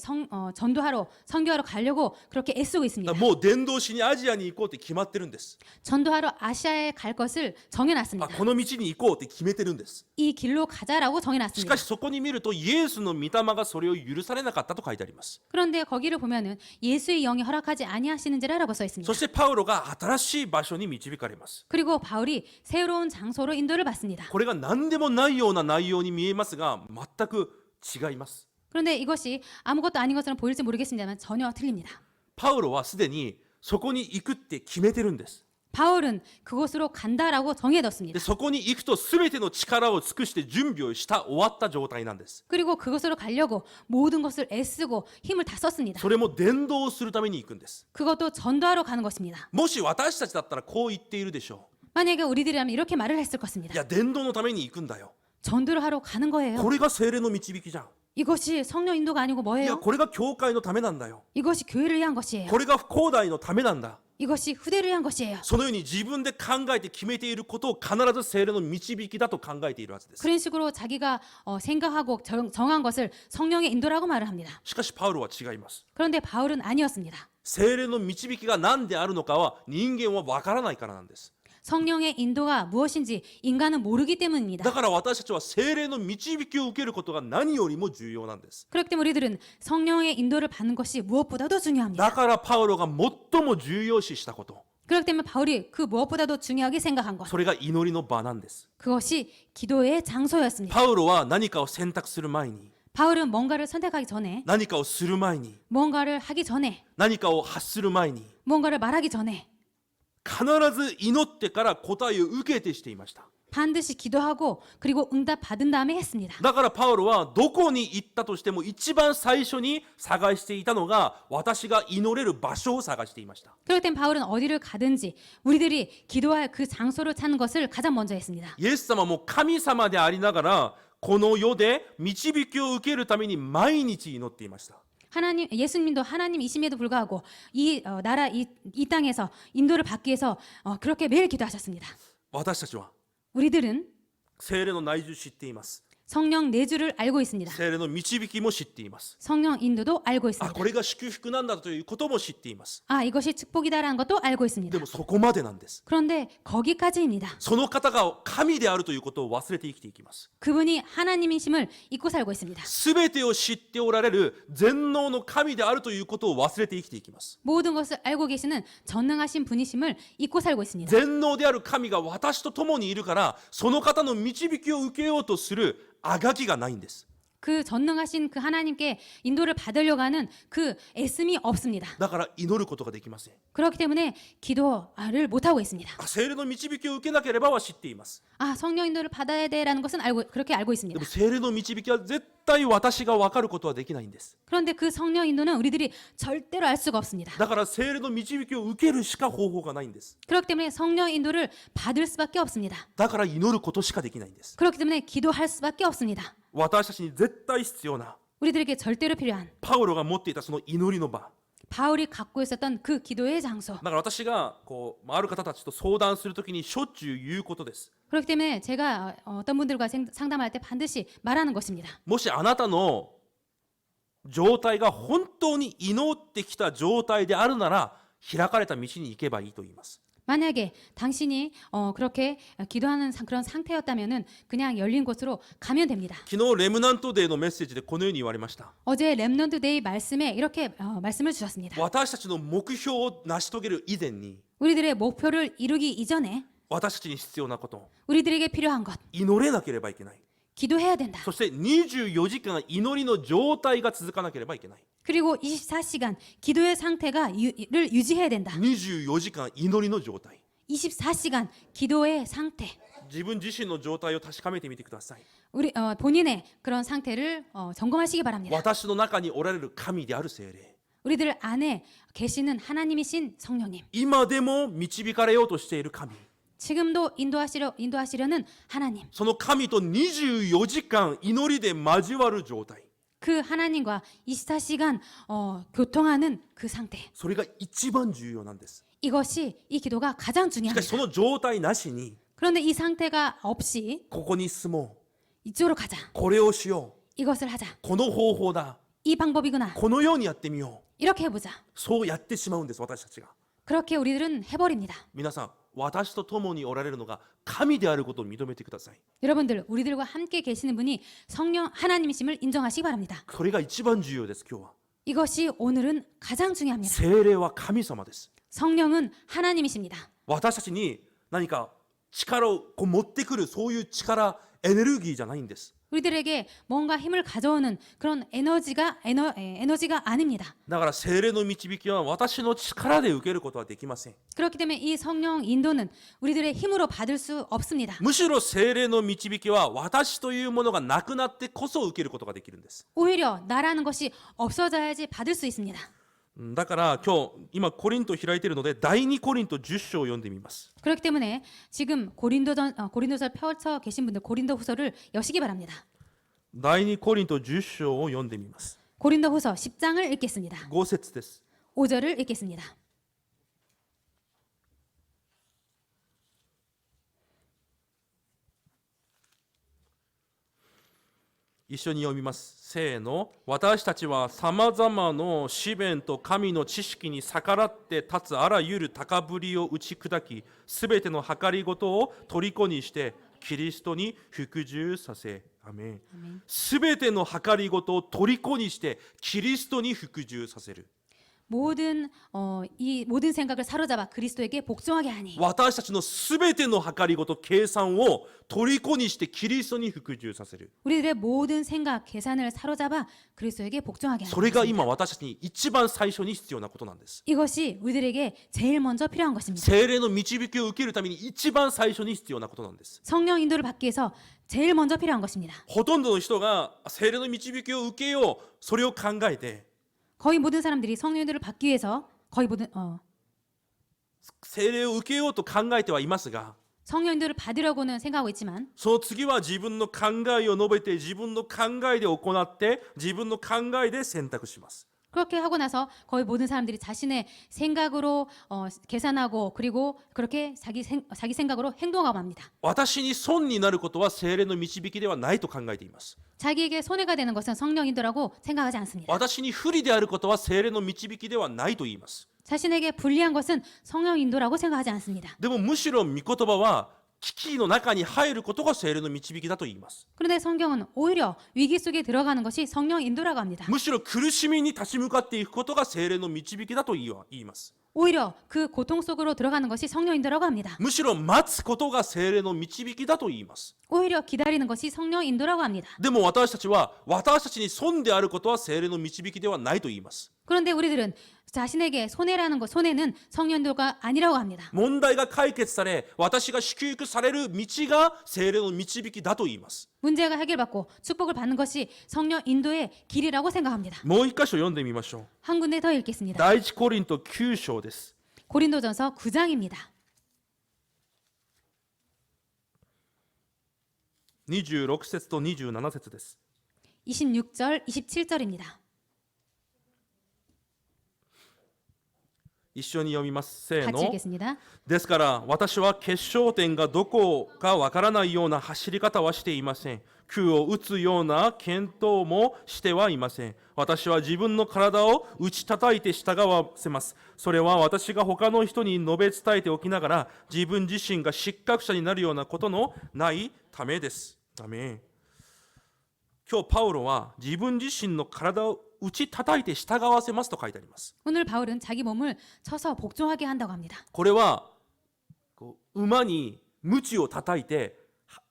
전도하러 선교하러 가려고 그렇게 애쓰고 だ 있습니다. からもう伝道しにアジアに行こうって決まってるんです。 전도하러 아시아에 갈 것을 あ、 정해놨습니다. この道に行こうって決めてるんです。 이 길로 가자라고 し 정해놨습니다. かしそこに見るとイエスの御霊がそれを許されなかったと書いてあります。 그런데 거기를 보면은 예수의 영이 허락하지 아니하시는지라고 써 있습니다. そしてパウロが新しい場所に導かれます。 그리고 바울이 새로운 장소로 인도를 받습니다. これが何でもないような内容に見えますが全く違います。 그런데 이것이 아무것도 아닌 것처럼 보일지 모르겠습니다만 전혀 틀립니다. パウロはすでにそこに行くって決めてるんです。 바울은 그곳으로 간다라고 で 정해뒀습니다. そこに行くと全ての力を尽くして準備をした終わった状態なんです。 그리고 그곳으로 가려고 모든 것을 애쓰고 힘을 다 썼습니다. それも伝道をするために行くんです。 그것도 전도하러 가는 것입니다. もし私たちだったらこう言っているでしょ 만약에 우리들이라면 이렇게 말을 했을 う。い 것입니다. や伝道のために行くんだよ。 전도를 하러 가는 거예요. これが聖霊の導きじゃん。 이것이 성령 인도가 아니고 いや 뭐예요? これが教会のためなんだよ。 이것이 교회를 위한 것이에요. これが後代のためなんだ。 이것이 후대를 위한 것이에요. そのように自分で考えて決めていることを必ず聖霊の導きだと考えているはずです。 그런 식으로 자기가 생각하고 정한 것을 성령의 인도라고 말을 합니다. しかしパウロは違います。 그런데 바울은 아니었습니다. 聖霊の導きが何であるのかは人間は分からないからなんです。 성령의 인도가 무엇인지 인간은 모르기 だ 때문입니다. から私たちは聖霊の導きを受けることが何よりも重要なんです。 그렇기 때문에 우리들은 성령의 인도를 받는 것이 무엇보다도 중요합니다. だからパウロが最も重要視したこと、 그렇기 때문에 바울이 그 무엇보다도 중요하게 생각한 것, それが祈りの場なんです。 그것이 기도의 장소였습니다. パウロは何かを選択する前に、 바울은 뭔가를 선택하기 전에, 何かをする前に、 뭔가를 하기 전에, 何かを発する前に、 뭔가를 말하기 전에 必ず祈ってから答えを受けてしていました。 반드시 기도하고 그리고 응답 받은 다음에 했습니다. だからパウロはどこに行ったとしても一番最初に探していたのが私が祈れる場所を探していました。 그럴 땐 바울은 어디를 가든지 우리들이 기도할 그 장소를 찾는 것을 가장 먼저 했습니다. イエス様も神様でありながらこの世で導きを受けるために毎日祈っていました。 하나님, 예수님도 하나님이심에도 불구하고 이 나라 이 땅에서 인도를 받기 위해서 그렇게 매일 기도하셨습니다. 私たちは 우리들은 聖霊の内住知っています。 성령 내주를 알고 있습니다. 聖霊の導きも知っています。 성령 인도도 알고 あ、 있습니다. これが祝福なんだということも知っています。 아, 이것이 축복이다라는 것도 알고 で 있습니다. もそこまでなんです。 그런데 거기까지입니다. その方が神であるということを忘れて生きていきます。 그분이 하나님이심을 잊고 살고 있습니다. すべてを知っておられる全能の神であるということを忘れて生きていきます。 모든 것을 알고 계시는 전능하신 분이심을 잊고 살고 있습니다. 全能である神が私と共にいるからその方の導きを受けようとするあがきがないんです。그 전능하신 그 하나님께 인도를 받으려고 하는 그 애씀이 없습니다. だから祈ることができません。 그렇기 때문에 기도를 못하고 있습니다. 聖霊の導きを受けなければは知っています。 성령 인도를 받아야 돼라는 것은 그렇게 알고 で 있습니다. も聖霊の導きは絶対私が分かることはできないんです。 그런데 그 성령 인도는 우리들이 절대로 알 수가 없습니다. だから聖霊の導きを受けるしか方法がないんです。 그렇기 때문에 성령 인도를 받을 수밖에 없습니다. だから祈ることしかできないんです。 그렇기 때문에 기도할 수밖에 없습니다. 私たちに絶対必要な 우리들에게 절대로 필요한 パウロが持っていたその祈りの場。 바울이 갖고 있었던 그 기도의 장소. だから私がある方たちと相談するときにしょっちゅう言うことです。 그렇기 때문에 제가 어떤 분들과 상담할 때 반드시 말하는 것입니다. もしあなたの状態が本当に祈ってきた状態であるなら開かれた道に行けばいいと言います。 만약에 당신이 그렇게 기도하는 그런 상태였다면은 그냥 열린 곳으로 가면 됩니다. 昨日レムナントデーのメッセージでこのように言われました。 어제 렘넌트 데이 말씀에 이렇게 말씀을 주셨습니다. 私たちの目標を成し遂げる以前に 우리들의 목표를 이루기 이전에 私たちに必要なこと、 우리들에게 필요한 것 祈れなければいけない。 기도해야 된다. そして24時間祈りの状態が続かなければいけない。 그리고 24시간 기도의 상태를 유지해야 된다. 24時間祈りの状態。 24시간 기도의 상태. 自分自身の状態を確かめてみてください。 우리 본인의 그런 상태를 점검하시기 바랍니다. 私の中におられる神である聖霊、 우리들 안에 계시는 하나님이신 성령님. 今でも導かれようとしている神、 지금도 인도하시려는 하나님. その神と24時間祈りで交わる状態、 그 하나님과 24시간 교통하는 그 상태. それが一番重要なんです。 이것이 이 기도가 가장 しかし 중요합니다. その状態なしに 그런데 이 상태가 없이 ここに住も 이쪽으로 가자. う、これをしよ 이것을 하자. う、この方法だ、 이 방법이구나. このようにやってみよう、 이렇게 해보자. そうやってしまうんです。私たちが。 그렇게 우리들은 해버립니다. 皆さん、私と共におられるのが神であることを認めてください。 여러분들 우리들과 함께 계시는 분이 성령 하나님이심을 인정하시기 바랍니다. それが一番重要です。今日は 이것이 오늘은 가장 중요합니다. 聖霊は神様です。 성령은 하나님이십니다. 私たちに何か力を持ってくるそういう力、エネルギーじゃないんです。 우리들에게 뭔가 힘을 가져오는 그런 에너지가 아닙니다. だから聖霊の導きは私の力で受けることはできません。 그렇기 때문에 이 성령 인도는 우리들의 힘으로 받을 수 없습니다. むしろ聖霊の導きは私というものがなくなってこそ受けることができるんです。 오히려 나라는 것이 없어져야지 받을 수 있습니다. だから今コリントを開いているので第2コリント10章を読んでみます。 그렇기 때문에 지금 고린도서 펼쳐 계신 분들 고린도후서를 여시기 바랍니다. 第2コリント10章を読んでみます。 고린도후서 10장을 읽겠습니다. 5節です。 5절을 읽겠습니다. 一緒に読みます。せーの。私たちはさまざまの試練と神の知識に逆らって立つあらゆる高ぶりを打ち砕き、すべての計りごとを虜にしてキリストに服従させ。アメン。すべての計りごとを虜にしてキリストに服従させる。 이 모든 생각을 사로잡아 그리스도에게 복종하게 하니 私たちのすべての計りごと計算を虜にしてキリストに服従させる。 우리들의 모든 생각 계산을 사로잡아 그리스도에게 복종하게 それが 하니 今私たちに一番最初に必要なことなんです。 이것이 우리들에게 제일 먼저 필요한 것입니다. 聖霊の導きを受けるために一番最初に必要なことなんです。 성령 인도를 받기 위해서 제일 먼저 필요한 것입니다. ほとんどの人が聖霊の導きを受けよう、それを考えて 거의 모든 사람들이 성령 인도를 받기 위해서 거의 모든 聖霊を受けようと考えてはいますが、 성령 인도를 받으려고는 생각하고 있지만 その次は自分の考えを述べて自分の考えで行って自分の考えで選択します。 그렇게 하고 나서 거의 모든 사람들이 자신의 생각으로 계산하고 그리고 그렇게 자기 생각으로 행동하고 합니다. 私に損になることは聖霊の導きではないと考えています。 자기에게 손해가 되는 것은 성령 인도라고 생각하지 않습니다. 私に不利であることは聖霊の導きではないと言います。 자신에게 불리한 것은 성령 인도라고 생각하지 않습니다. でもむしろ御言葉は危機の中に入ることが聖霊の導きだと言います。 그런데 성경은 오히려 위기 속에 들어가는 것이 성령 인도라고 합니다. むしろ苦しみに立ち向かっていくことが聖霊の導きだと言います。 오히려 그 고통 속으로 들어가는 것이 성령 인도라고 합니다. むしろ待つことが聖霊の導きだと言います。 오히려 기다리는 것이 성령 인도라고 합니다. でも私たちは私たちに損であることは聖霊の導きではないと言います。 그런데 우리들은 자신에게 손해라는 것, 손해는 성령 인도가 아니라고 합니다. 問題が解決され私が祝福される道が聖霊の導きだと言います。 문제가 해결받고 축복을 받는 것이 성령 인도의 길이라고 생각합니다. もう一箇所読んでみましょう。 한 군데 더 읽겠습니다. 第一コリント9章です。 고린도전서 9장입니다. 26節と27節です。 26절, 27절입니다. 一緒に読みます。せー 같이 の。 읽겠습니다. ですから私は決勝点がどこかわからないような走り方はしていません。空を打つような検討もしてはいません。私は自分の体を打ち叩いて従わせます。それは私が他の人に述べ伝えておきながら自分自身が失格者になるようなことのないためです。アメン。今日パウロは自分自身の体を打ち叩いて従わせますと書いてあります。 오늘 바울은 자기 몸을 쳐서 복종하게 한다고 합니다. これは馬に鞭を叩いて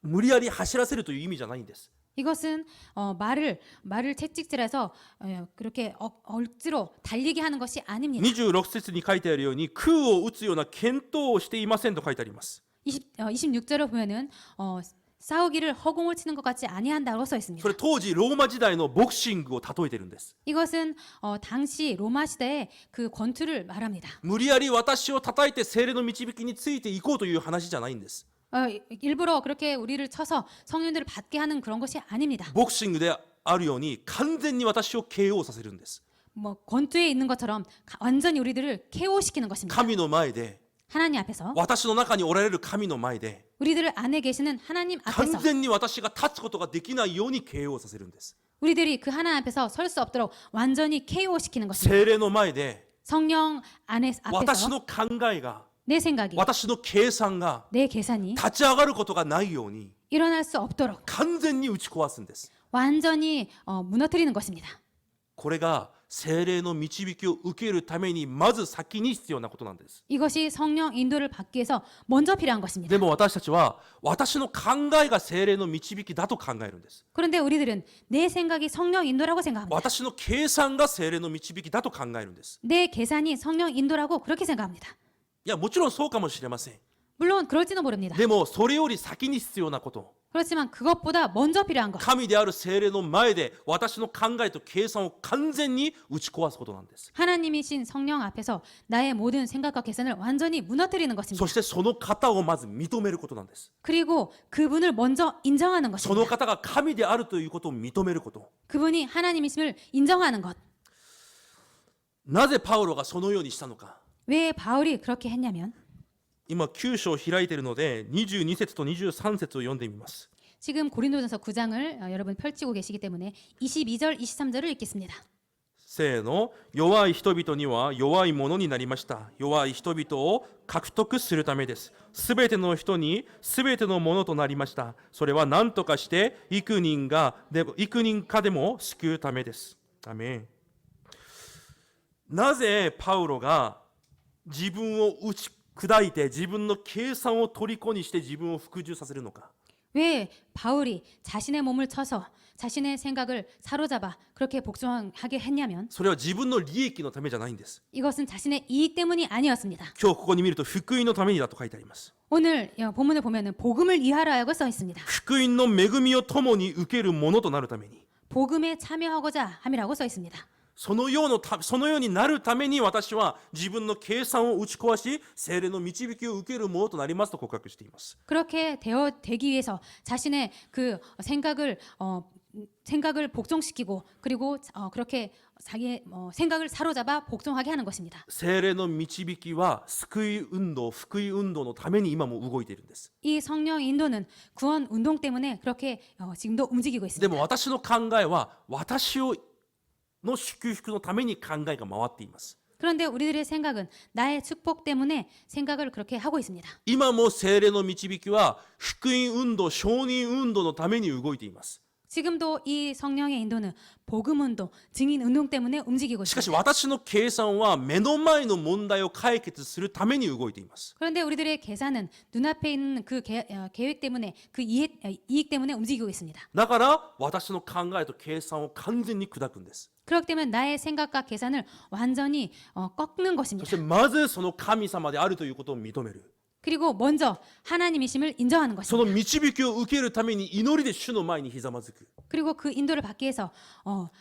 無理やり走らせるという意味じゃないんです。 이것은 말을 채찍질해서 그렇게 억지로 달리게 하는 것이 아닙니다. 26節に書いてあるように空を打つような検討をしていませんと書いてあります。 26절을 보면은 싸우기를 허공을 치는 것 같지 아니한다고 써 そ 있습니다. れ当時ローマ時代のボクシングを例えているんです。 이것은 당시 로마 시대의 그 권투를 말합니다. 無理やり私を叩いて聖霊の導きについていこうという話じゃないんです。 일부러 그렇게 우리를 쳐서 성령들을 받게 하는 그런 것이 아닙니다. ボクシングであるように完全に私を KO させるんです。 뭐 권투에 있는 것처럼 완전히 우리들을 KO시키는 것입니다. 神の前で 하나님 앞에서 私の中におられる神の前で 우리들 안에 계시는 하나님 앞에서 完全に私が立つことができないように KO させるんです。 우리들이 그 하나님 앞에서 설 수 없도록 완전히 KO시키는 것입니다. 聖霊の前で 성령 앞에서 私の考えが 내 생각이 私の計算が 내 계산이 立ち上がることがないように 일어날 수 없도록 完全に打ち壊すんです。 완전히 무너뜨리는 것입니다. これが聖霊の導きを受けるためにまず先に必要なことなんです。 이것이 성령 인도를 받기 위해서 먼저 필요한 것입니다. でも私たちは私の考えが聖霊の導きだと考えるんです。 그런데 우리들은 내 생각이 성령 인도라고 생각합니다. 私の計算が聖霊の導きだと考えるんです。 내 계산이 성령 인도라고 그렇게 생각합니다. いやもちろんそうかもしれません。 물론 그럴지도 모릅니다. でもそれより先に必要なこと、 그렇지만 그것보다 먼저 필요한 것, 神である聖霊の前で私の考えと計算を完全に打ち壊すことなんです。 하나님이신 성령 앞에서 나의 모든 생각과 계산을 완전히 무너뜨리는 것입니다. そしてその方をまず認めることなんです。 그리고 그분을 먼저 인정하는 その 것입니다. 方が神であるということを認めること。 그분이 하나님이심을 인정하는 것. なぜパウロがそのようにしたのか。 왜 바울이 그렇게 했냐면, 今9章を開いているので22節と23節を読んでみます。 지금 고린도전서 9장을 여러분 펼치고 계시기 때문에 22절, 23절을 읽겠습니다. せーの。弱い人々には弱いものになりました。弱い人々を獲得するためです。すべての人にすべてのものとなりました。それは何とかして幾人かでも救うためです。アメン。なぜパウロが自分を打ち砕いて自分の計算を虜にして自分を服従させるのか。 왜 바울이 자신의 몸을 쳐서 자신의 생각을 사로잡아 그렇게 복종하게 했냐면, それは自分の利益のためじゃないんです。 이것은 자신의 이익 때문이 아니었습니다. 今日ここに見ると福音のためにだと書いてあります。 오늘 본문을 보면은 복음을 위하여라고 써 있습니다. 福音の恵みを共に受けるものとなるために。 복음에 참여하고자 함이라고 써 있습니다. そのようになるために私は自分の計算を打ち壊し聖霊の導きを受けるものとなりますと告白しています。 그렇게 되기 위해서 자신의 그 생각을 복종시키고 그리고 그렇게 자기의 생각을 사로잡아 복종하게 하는 것입니다. 聖霊の導きは救い運動、福音運動のために今も動いているんです。 이 성령 인도는 구원 운동 때문에 그렇게 지금도 움직이고 で 있습니다. も私の考えは私の祝福のために考えが回っています。 그런데 우리들의 생각은 나의 축복 때문에 생각을 그렇게 하고 있습니다. 今も聖霊の導きは福音運動承認運動のために動いています。 지금도 이 성령의 인도는 복음 운동, 증인 운동 때문에 움직이고 しかし 있습니다. 私の計算は目の前の問題を解決するために動いています。 그런데 우리들의 계산은 눈앞에 있는 그 계획 때문에 그 이익 때문에 움직이고 있습니다. だから私の考えと計算を完全に砕くんです。 그렇기 때문에 나의 생각과 계산을 완전히 꺾는 そ 것입니다. してまずその神様であるということを認める。 그리고 먼저 하나님이심을 인정하는 その 것입니다. 導きを受けるために祈りで主の前にひざまずく。 그리고 그 인도를 받기 위해서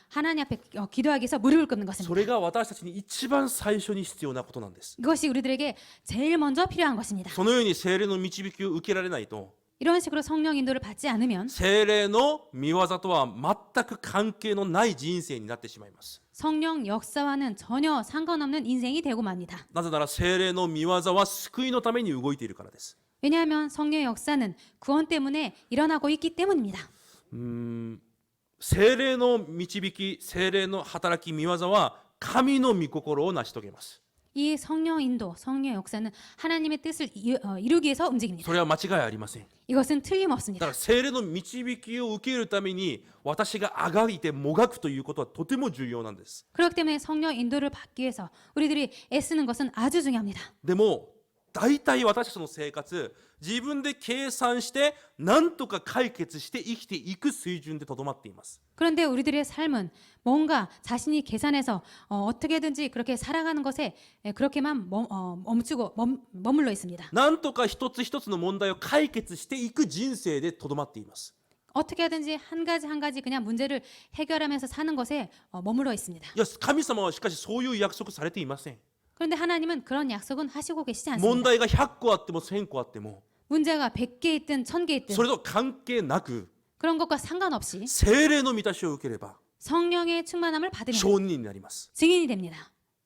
하나님 앞에 기도하기 위해서 무릎을 꿇는 そ 것입니다. れが私たちに一番最初に必要なことなんです。 이것이 우리들에게 제일 먼저 필요한 것입니다. そのように聖霊の導きを受けられないと 이런 식으로 성령 인도를 받지 않으면 聖霊の御業とは全く関係のない人生になってしまいます。 성령 역사와는 전혀 상관없는 인생이 되고 맙니다. なぜなら聖霊の御業は救いのために動いているからです。 왜냐하면 성령의 역사는 구원 때문에 일어나고 있기 때문입니다. 聖霊の導き、聖霊の働き、御業は神の御心を成し遂げます。 이 성령 인도, 성령의 역사는 하나님의 뜻을 이루기 위해서 そ 움직입니다. れは間違いありません。 이것은 だ 틀림없습니다. から聖霊の導きを受けるために私があがいてもがくということはとても重要なんです。 그렇기 때문에 성령 인도를 받기 위해서 우리들이 애쓰는 것은 아주 중요합니다. でも大体私たちの生活自分で計算して何とか解決して生きていく水準でとどまっています。 그런데 우리들의 삶은 뭔가 자신이 계산해서 어떻게든지 그렇게 살아가는 것에 그렇게만 멈추고 머물러 있습니다. 何とか一つ一つの問題を解決していく人生でとどまっています。 어떻게 하든지 한 가지 그냥 문제를 해결하면서 사는 것에 머물러 있습니다. いや神様はしかしそういう約束されていません。 그런데 하나님은 그런 약속은 하시고 계시지 問 않습니다. 題が100個あっても1000個あっても 문제가 100개 있든 1000개 있든 それと関係なく 그런 것과 상관없이 聖霊の満たしを受ければ 성령의 충만함을 받으면 証人になります。 증인이 됩니다.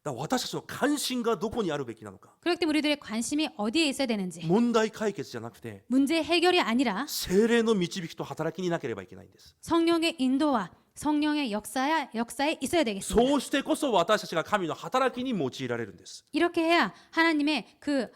だから私たちの関心がどこにあるべきなのか。 그렇기 때문에 우리들의 관심이 어디에 있어야 되는지 問題解決じゃなくて 문제 해결이 아니라 聖霊の導きと働きになければいけないんです。 성령의 인도와 성령의 역사에 있어야 되겠습니다. そうしてこそ私たちが神の働きに用いられるんです。 이렇게 해야 하나님의 그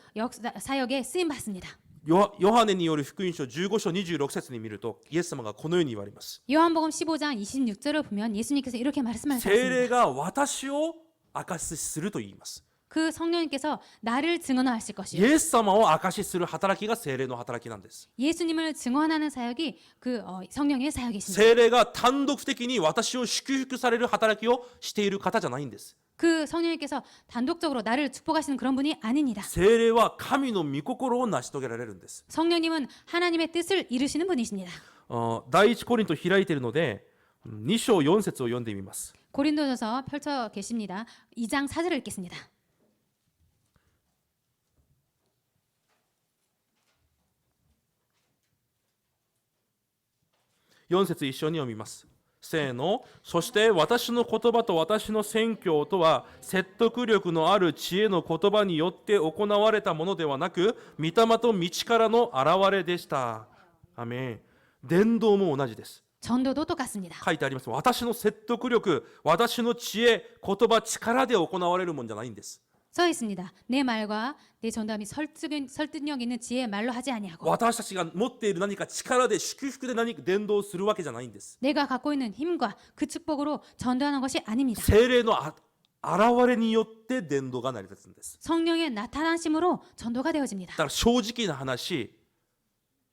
사역에 쓰임 받습니다. ヨハネによる福音書15章26節に見るとイエス様がこのように言われます。 요한복음 15장 26절을 보면 예수님께서 이렇게 聖霊 말씀하셨습니다. が私を証しすると言います。 그 성령님께서 나를 증언하실 イ 것이요. エス様を証しする働きが聖霊の働きなんです。 예수님을 증언하는 사역이 그 성령의 사역이십니다. 聖霊が単独的に私を祝福される働きをしている方じゃないんです。 그 성령님께서 단독적으로 나를 축복하시는 그런 분이 아닙니다. 聖霊は神の御心を成し遂げられるんです。 성령님은 하나님의 뜻을 이루시는 분이십니다. 第一コリント開いているので2章4節を読んでみます。 고린도전서 펼쳐 계십니다. 2장 4절을 읽겠습니다. 4節一緒に読みます。せーの。そして私の言葉と私の宣教とは説得力のある知恵の言葉によって行われたものではなく、御霊と道からの現れでした。アメン。伝道も同じです。 전도도 똑같습니다. 書いてあります。私の説得力、私の知恵、言葉、力で行われるもんじゃないんです。 써 있습니다. 내 말과 내 전담이 설득력 있는 지혜의 말로 하지 아니하고 私たちが持っている何か力で祝福で何か伝道するわけじゃないんです。 내가 갖고 있는 힘과 그 축복으로 전도하는 것이 아닙니다. 聖霊の現れによって伝道が成り立つんです。 성령의 나타나심으로 전도가 だ 되어집니다. から正直な話、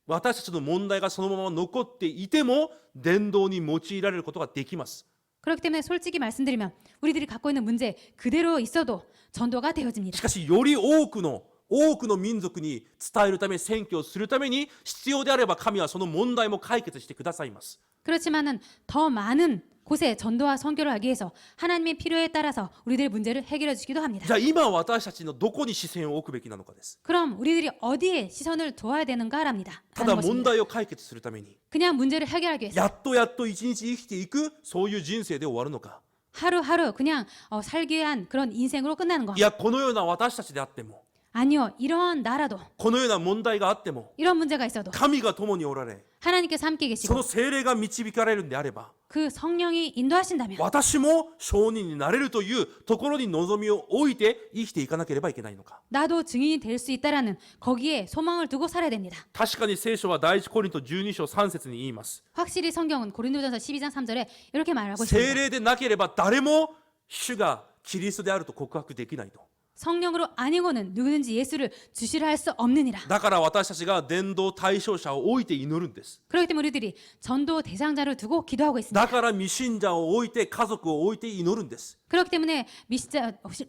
私たちの問題がそのまま残っていても伝道に用いられることができます。 그렇기 때문에 솔직히 말씀드리면 우리들이 갖고 있는 문제 그대로 있어도 전도가 し 되어집니다. かしより多くの民族に伝えるため、宣教するために必要であれば神はその問題も解決してくださいます。 그렇지만은 더 많은 곳에 전도와 선교를 하기 위해서 하나님의 필요에 따라서 우리들의 문제를 해결해 주기도 합니다. じゃあ今私たちのどこに視線を置くべきなのかです。 그럼 우리들이 어디에 시선을 둬야 되는가랍니다. ただ 라는 問 것입니다. 題を解決するために 그냥 문제를 해결하기 위해서 やっと一日生きていくそういう人生で終わるのか。 하루하루 그냥 살기 위한 그런 인생으로 끝나는 거. いやこのような私たちであっても 아니요, 이런 나라도 このような問題があっても 이런 문제가 있어도 神が共におられ、 하나님께서 함께 そ 계시고 の聖霊が導かれるんであれば、 그 성령이 인도하신다면 私も証人になれるというところに望みを置いて生きていかなければいけないのか。 나도 증인이 될 수 있다라는 거기에 소망을 두고 살아야 됩니다. 確かに聖書は第一コリント12章3節に言います。 확실히 성경은 고린도전서 12장 3절에 이렇게 말하고 聖 있습니다. 霊でなければ誰も主がキリストであると告白できないと。 성령으로 아니고는 누구든지 예수를 주시라 할 수 없느니라. だから私たちが伝道対象者を置いて祈るんです。 그렇기 때문에 우리들이 전도 대상자를 두고 기도하고 있습니다. だから未信者を置いて家族を置いて祈るんです。 그렇기 때문에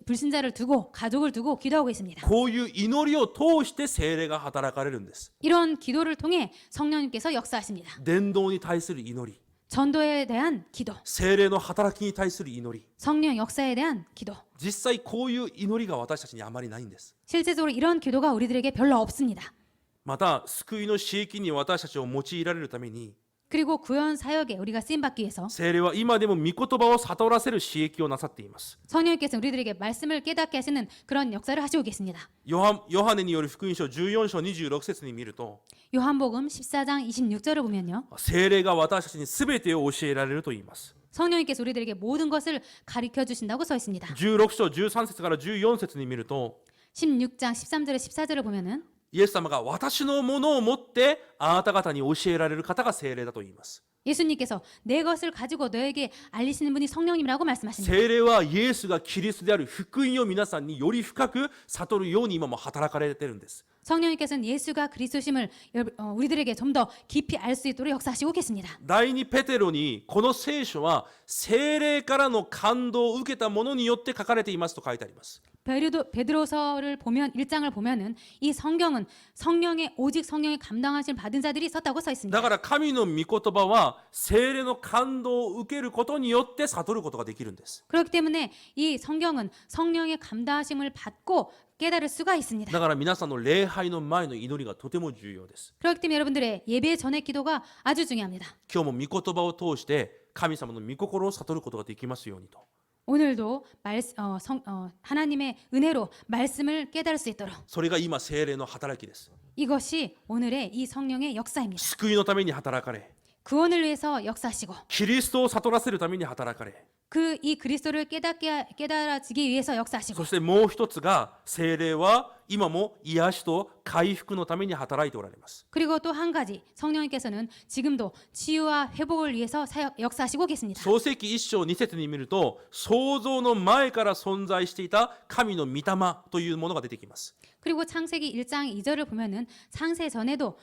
불신자를 두고 가족을 두고 기도하고 있습니다. こういう祈りを通して聖霊が働かれるんです。 이런 기도를 통해 성령님께서 역사하십니다. 伝道に対する祈り、 전도에 대한 기도, 聖霊の働きに対する祈り、 성령 역사에 대한 기도. 実際こういう祈りが私たちにあまりないんです。 실제적으로 이런 기도가 우리들에게 별로 없습니다. また救いの使役に私たちを用いられるために、 그리고 구원 사역에 우리가 쓰임 받기 위해서 聖霊は今でも御言葉を悟らせる使役をなさっています。 성령님께서 우리들에게 말씀을 깨닫게 하시는 그런 역사를 하시고 계십니다. ヨハネによる福音書14章26節に見ると、 요한복음 14장 26절을 보면요. 聖霊が私たちに全てを教えられると言います。 성령님께서 우리들에게 모든 것을 가르쳐 주신다고 써 있습니다. 16章13節から14節に見ると、 16장 13절에 14절을 보면은 イエス様が私のものを持ってあなた方に教えられる方が聖霊だと言います。 예수님께서 내 것을 가지고 너에게 알리시는 분이 성령님이라고 말씀하십니다. 聖霊はイエスがキリストである福音を皆さんにより深く悟るように今も働かれているんです。 성령님께서는 예수가 그리스도심을 우리들에게 좀 더 깊이 알 수 있도록 역사하시고 계십니다. 第2ペテロにこの聖書は聖霊からの感動を受けたものによって書かれていますと書いてあります。 베드로서를 보면 1장을 보면은 이 성경은 성령의 오직 성령의 감당하신 받은 자들이 썼다고 써 だ 있습니다. から神の御言葉は聖霊の感動を受けることによって悟ることができるんです。 그렇기 때문에 이 성경은 성령의 감당하심을 받고 깨달을 수가 있습니다. だから皆さんの礼拝の前の祈りがとても重要です。 그렇기 때문에 여러분들의 예배 전의 기도가 아주 중요합니다. 今日も御言葉を通して神様の御心を悟ることができますようにと。 오늘도 하나님의 은혜로 말씀을 깨달을 수 있도록 それが今聖霊の働きです。 이것이 오늘의 이 성령의 역사입니다. 救いのために働かれ、 구원을 위해서 역사하시고 キリストを悟らせるために働かれ、 이 그리스도를 깨달아지기 위해서 역사하시고 そしてもう一つが聖霊は今も癒しと回復のために働いておられます。 그리고 또 한 가지 성령님께서는 지금도 치유와 회복을 위해서 역사하시고 계십니다. 創世記1章2節に見ると、創造の前から存在していた神の御霊というものが出てきます。 그리고 창세기 1장 2절을 보면은 창세 전에도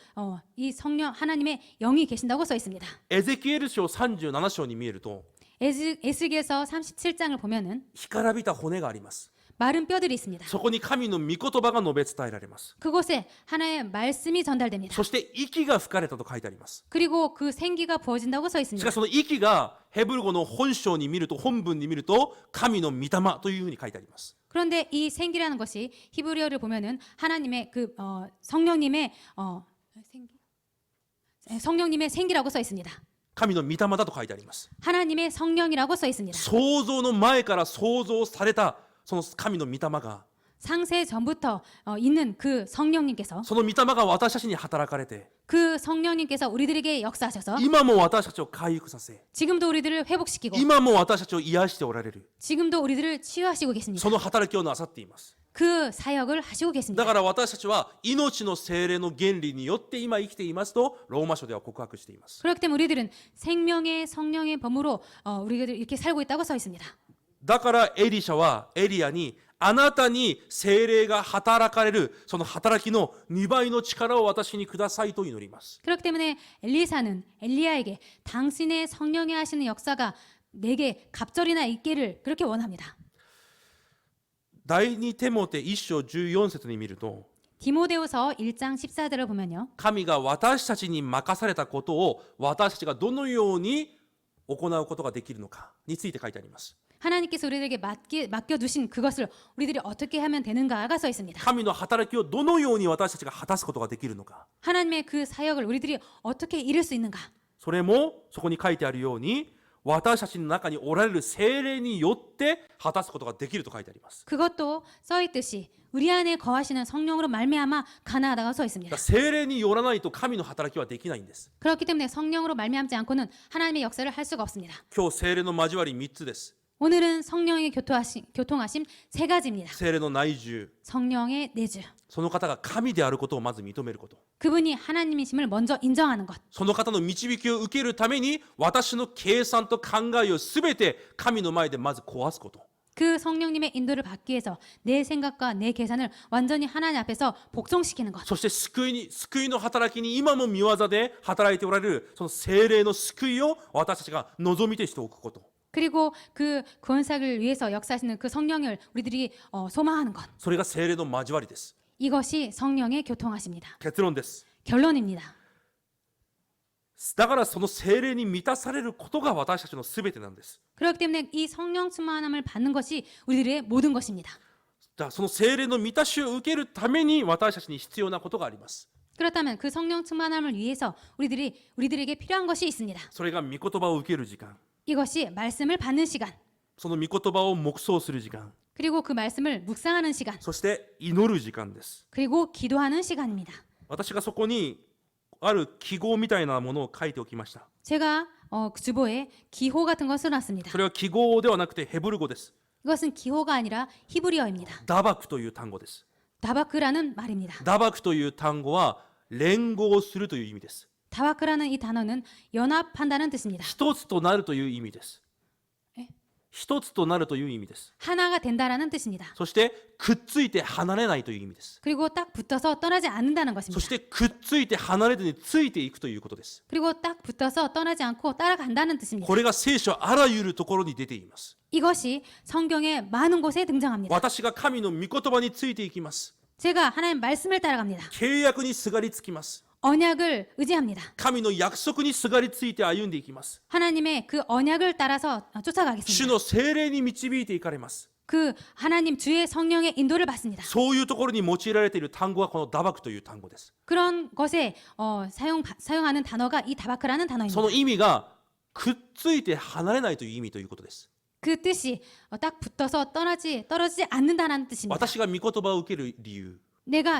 이 성령 하나님의 영이 계신다고 써 있습니다. エゼキエル書37章に見えると、 에스겔서 37장을 보면은 干からびた骨があります。 마른 뼈들이 있습니다. そこに神の御言葉が述べ伝えられます。 그곳에 하나의 말씀이 전달됩니다. そして息が吹かれたと書いてあります。 그리고 그 생기가 부어진다고 써 し 있습니다. かしその息がヘブル語の本章に見ると、本文に見ると神の御霊というふうに書いてあります。 그런데 이 생기라는 것이 히브리어를 보면은 하나님의 성령님의 성령님의 생기라고 써 있습니다. 神の御霊だと書いてあります。 하나님의 성령이라고 써 있습니다. 創造の前から創造されたその神の御霊が、 상세 전부터 있는 그 성령님께서 その御霊が私たちに働かれて、 그 성령님께서 우리들에게 역사하셔서 今も私たちを回復させ、 지금도 우리들을 회복시키고 今も私たちを癒しておられる、 지금도 우리들을 치유하시고 계십니다. その働きをなさっています。 그 사역을 하시고 だ 계십니다. から私たちは命の聖霊の原理によって今生きていますとローマ書では告白しています。 그렇기 때문에 우리들은 생명의 성령의 범으로 우리가 이렇게 살고 있다고 써 있습니다. だからエリシャはエリアに、あなたに聖霊が働かれるその働きの2倍の力を私にくださいと祈ります。 그렇기 때문에 엘리사는 엘리야에게 당신의 성령이 하시는 역사가 내게 갑절이나 있기를 그렇게 원합니다. 第2テモテ1章14節に見ると、 디모데후서 1장 14절을 보면요. 神が私たちに任されたことを私たちがどのように行うことができるのかについて書いてあります。 하나님께서 우리들에게 맡겨두신 그것을 우리들이 어떻게 하면 되는가가 써 있습니다. 神の働きをどのように私たちが果たすことができるのか、 하나님의 그 사역을 우리들이 어떻게 이룰 수 있는가. それもそこに書いてあるように、私たちの中におられる聖霊によって果たすことができると書いてあります。 그것도 써 있듯이 우리 안에 거하시는 성령으로 말미암아 가능하다고 써 だ 있습니다. から聖霊によらないと神の働きはできないんです。 그렇기 때문에 성령으로 말미암지 않고는 하나님의 역사를 할 수가 없습니다. 今日聖霊の交わり3つです。 오늘은 성령의 교통하심 세 가지입니다. 聖霊の内住、 성령의 내주. その方が神であることをまず認めること、 그분이 하나님이심을 먼저 인정하는 것. その方の導きを受けるために私の計算と考えをすべて神の前でまず壊すこと、 그 성령님의 인도를 받기 위해서 내 생각과 내 계산을 완전히 하나님 앞에서 복종시키는 것. そして救いの働きに今も御業で働いておられるその聖霊の救いを私たちが望みとしておくこと、 그리고 그 구원사를 위해서 역사하시는 그 성령을 우리들이 소망하는 것. それが聖霊の交わりです。 이것이 성령의 교통하십니다. 結論です。 결론입니다. だからその聖霊に満たされることが私たちのすべてなんです。 그렇기 때문에 이 성령 충만함을 받는 것이 우리들의 모든 것입니다. だからその聖霊の満たしを受けるために私たちに必要なことがあります。 그렇다면 그 성령 충만함을 위해서 우리들에게 필요한 것이 있습니다. それが御言葉を受ける時間、 이것이 말씀을 받는 시간, その御言葉を黙想する時間、 그리고 그 말씀을 묵상하는 시간, そして祈る時間です。 그리고 기도하는 시간입니다. 私がそこにある記号みたいなものを書いておきました。 제가 그 주보에 기호 같은 것을 놨습니다. それは記号ではなくてヘブル語です。 이것은 기호가 아니라 히브리어입니다. ダバクという単語です。 다바크라는 말입니다. ダバクという単語は連合するという意味です。 다바크라는 이 단어는 연합한다는 뜻입니다. 一つとなるという意味です。え一つとなるという意味です。 하나가 된다라는 뜻입니다. そしてくっついて離れないという意味です。 그리고 딱 붙어서 떠나지 않는다는 そ 것입니다. してくっついて離れずについていくということです。 그리고 딱 붙어서 떠나지 않고 따라간다는 뜻입니다. これが聖書あらゆるところに出ています。 이것이 성경의 많은 곳에 등장합니다. 私が神の御言葉についていきます。 제가 하나님 말씀을 따라갑니다. 契約にすがりつきます。 언약을 의지합니다. 神の約束にすがりついて歩んでいきます。 하나님의 그 언약을 따라서 主 쫓아가겠습니다. の聖霊に導いていかれます。 그 하나님 주의 성령의 인도를 받습니다. そういうところに用いられている単語がこのダバクという単語です。 그런 것에 사용하는 단어가 이 다바크라는 そ 단어입니다. の意味がくっついて離れないという意味ということです。 그 뜻이 딱 붙어서 떨어지지 않는다는 뜻입니다. 私が御言葉を受ける理由、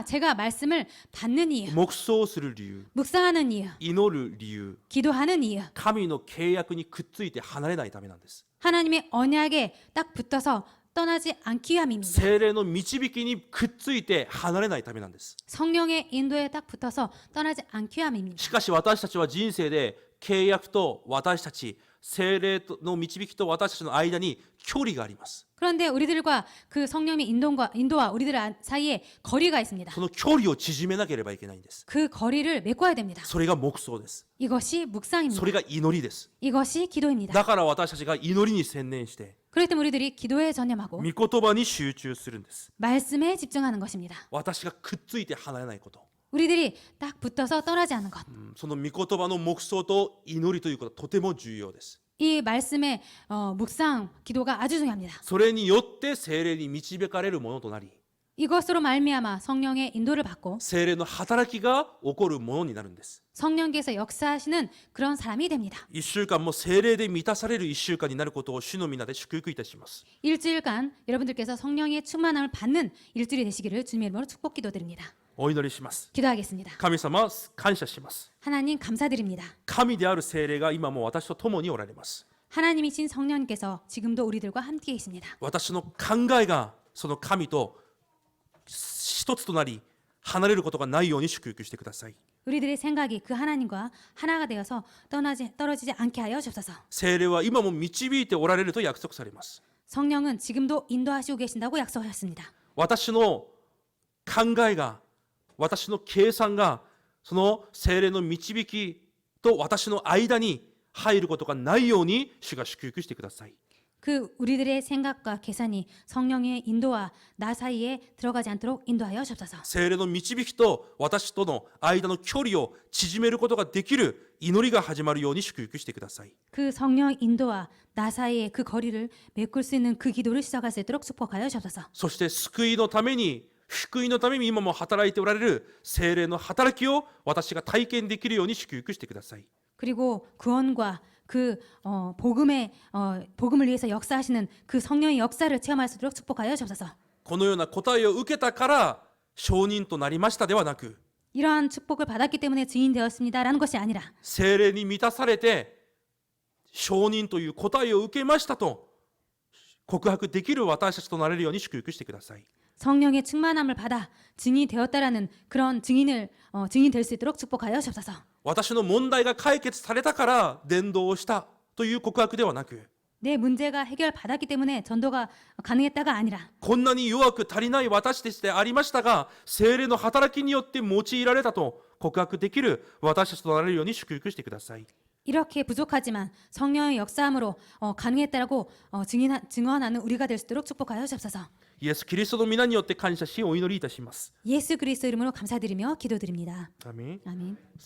제가 말씀을 받는 이유, 黙想する理由、 묵상하는 이유, 祈る理由、 기도하는 이유, 神の契約にくっついて離れないためなんです。 하나님의 언약에 딱 붙어서 떠나지 않기 위함입니다. 聖霊の導きにくっついて離れないためなんです。 성령의 인도에 딱 붙어서 떠나지 않기 위함입니다. しかし私たちは人生で契約と私たち、聖霊の導きと私たちの間に距離があります。 그런데 우리들과 그 성령의 인도와 우리들 사이에 거리가 있습니다. その距離を縮めなければいけないんです。 그 거리를 메꿔야 됩니다. それが黙想です。 이것이 そ 묵상입니다. れが祈りです。 이것이 기도입니다. だから私たちが祈りに専念して 그렇기 때문에 우리들이 기도에 전념하고 御言葉に集中するんです。 말씀에 집중하는 것입니다. 私がくっついて離れないこと、 우리들이 딱 붙어서 떠나지 않는 것. その御言葉の黙想と祈りということはとても重要です。 이 말씀의 묵상, 기도가 아주 중요합니다. それによって聖霊に導かれるものとなり、 이것으로 말미암아 성령의 인도를 받고 聖霊の働きが起こるものになるんです。 성령께서 역사하시는 그런 사람이 됩니다. 1週間も聖霊で満たされる1週間になることを主の皆で祝福いたします。 일주일간 여러분들께서 성령의 충만함을 받는 일주일이 되시기를 주님의 이름으로 축복 기도드립니다. お祈りします。 기도하겠습니다. 神様、感謝します。 하나님 감사드립니다. 神である聖霊が今も私と共におられます。 하나님이신 성령께서 지금도 우리들과 함께 계십니다. 私の考えがその神と一つとなり離れることがないように祝福してください。 우리들의 생각이 그 하나님과 하나가 되어서 떨어지지 않게 하여 주옵소서. 聖霊は今も導いておられると約束されます。 성령은 지금도 인도하시고 계신다고 약속하셨습니다. 私の考えが私の計算がその聖霊の導きと私の間に入ることがないように主が祝福してください。 그 우리들의 생각과 계산이 성령의 인도와 나 사이에 들어가지 않도록 인도하여 주옵소서. 聖霊の導きと私との間の距離を縮めることができる祈りが始まるように祝福してください。 그 성령 인도와 나 사이의 그 거리를 메꿀 수 있는 그 기도를 시작할 수 있도록 축복하여 주옵소서. そして救いのために福音のために今も働いておられる聖霊の働きを私が体験できるように祝福してください。 그리고 구원과 그 복음을 위해서 역사하시는 그 성령의 역사를 체험할 수 있도록 축복하여 주옵소서. このような答えを受けたから証人となりましたではなく、 이러한 축복을 받았기 때문에 증인되었습니다라는 것이 아니라 聖霊に満たされて証人という答えを受けましたと告白できる私たちとなれるように祝福してください。 성령의 충만함을 받아 증인이 되었다라는 그런 증인 될 수 있도록 축복하여 주옵소서. 私の問題が解決されたから伝道をしたという告白ではなく、 내 문제가 해결받았기 때문에 전도가 가능했다가 아니라 こんなに弱く足りない私たちでありましたが、聖霊の働きによって用いられたと告白できる私たちとなれるように祝福してください。 이렇게 부족하지만 성령의 역사함으로 가능했다라고 증언하는 우리가 될 수 있도록 축복하여 주옵소서. イエス・キリストの皆によって感謝しお祈りいたします。 예수 그리스도 이름으로 감사드리며 기도드립니다. アーメン。 아멘.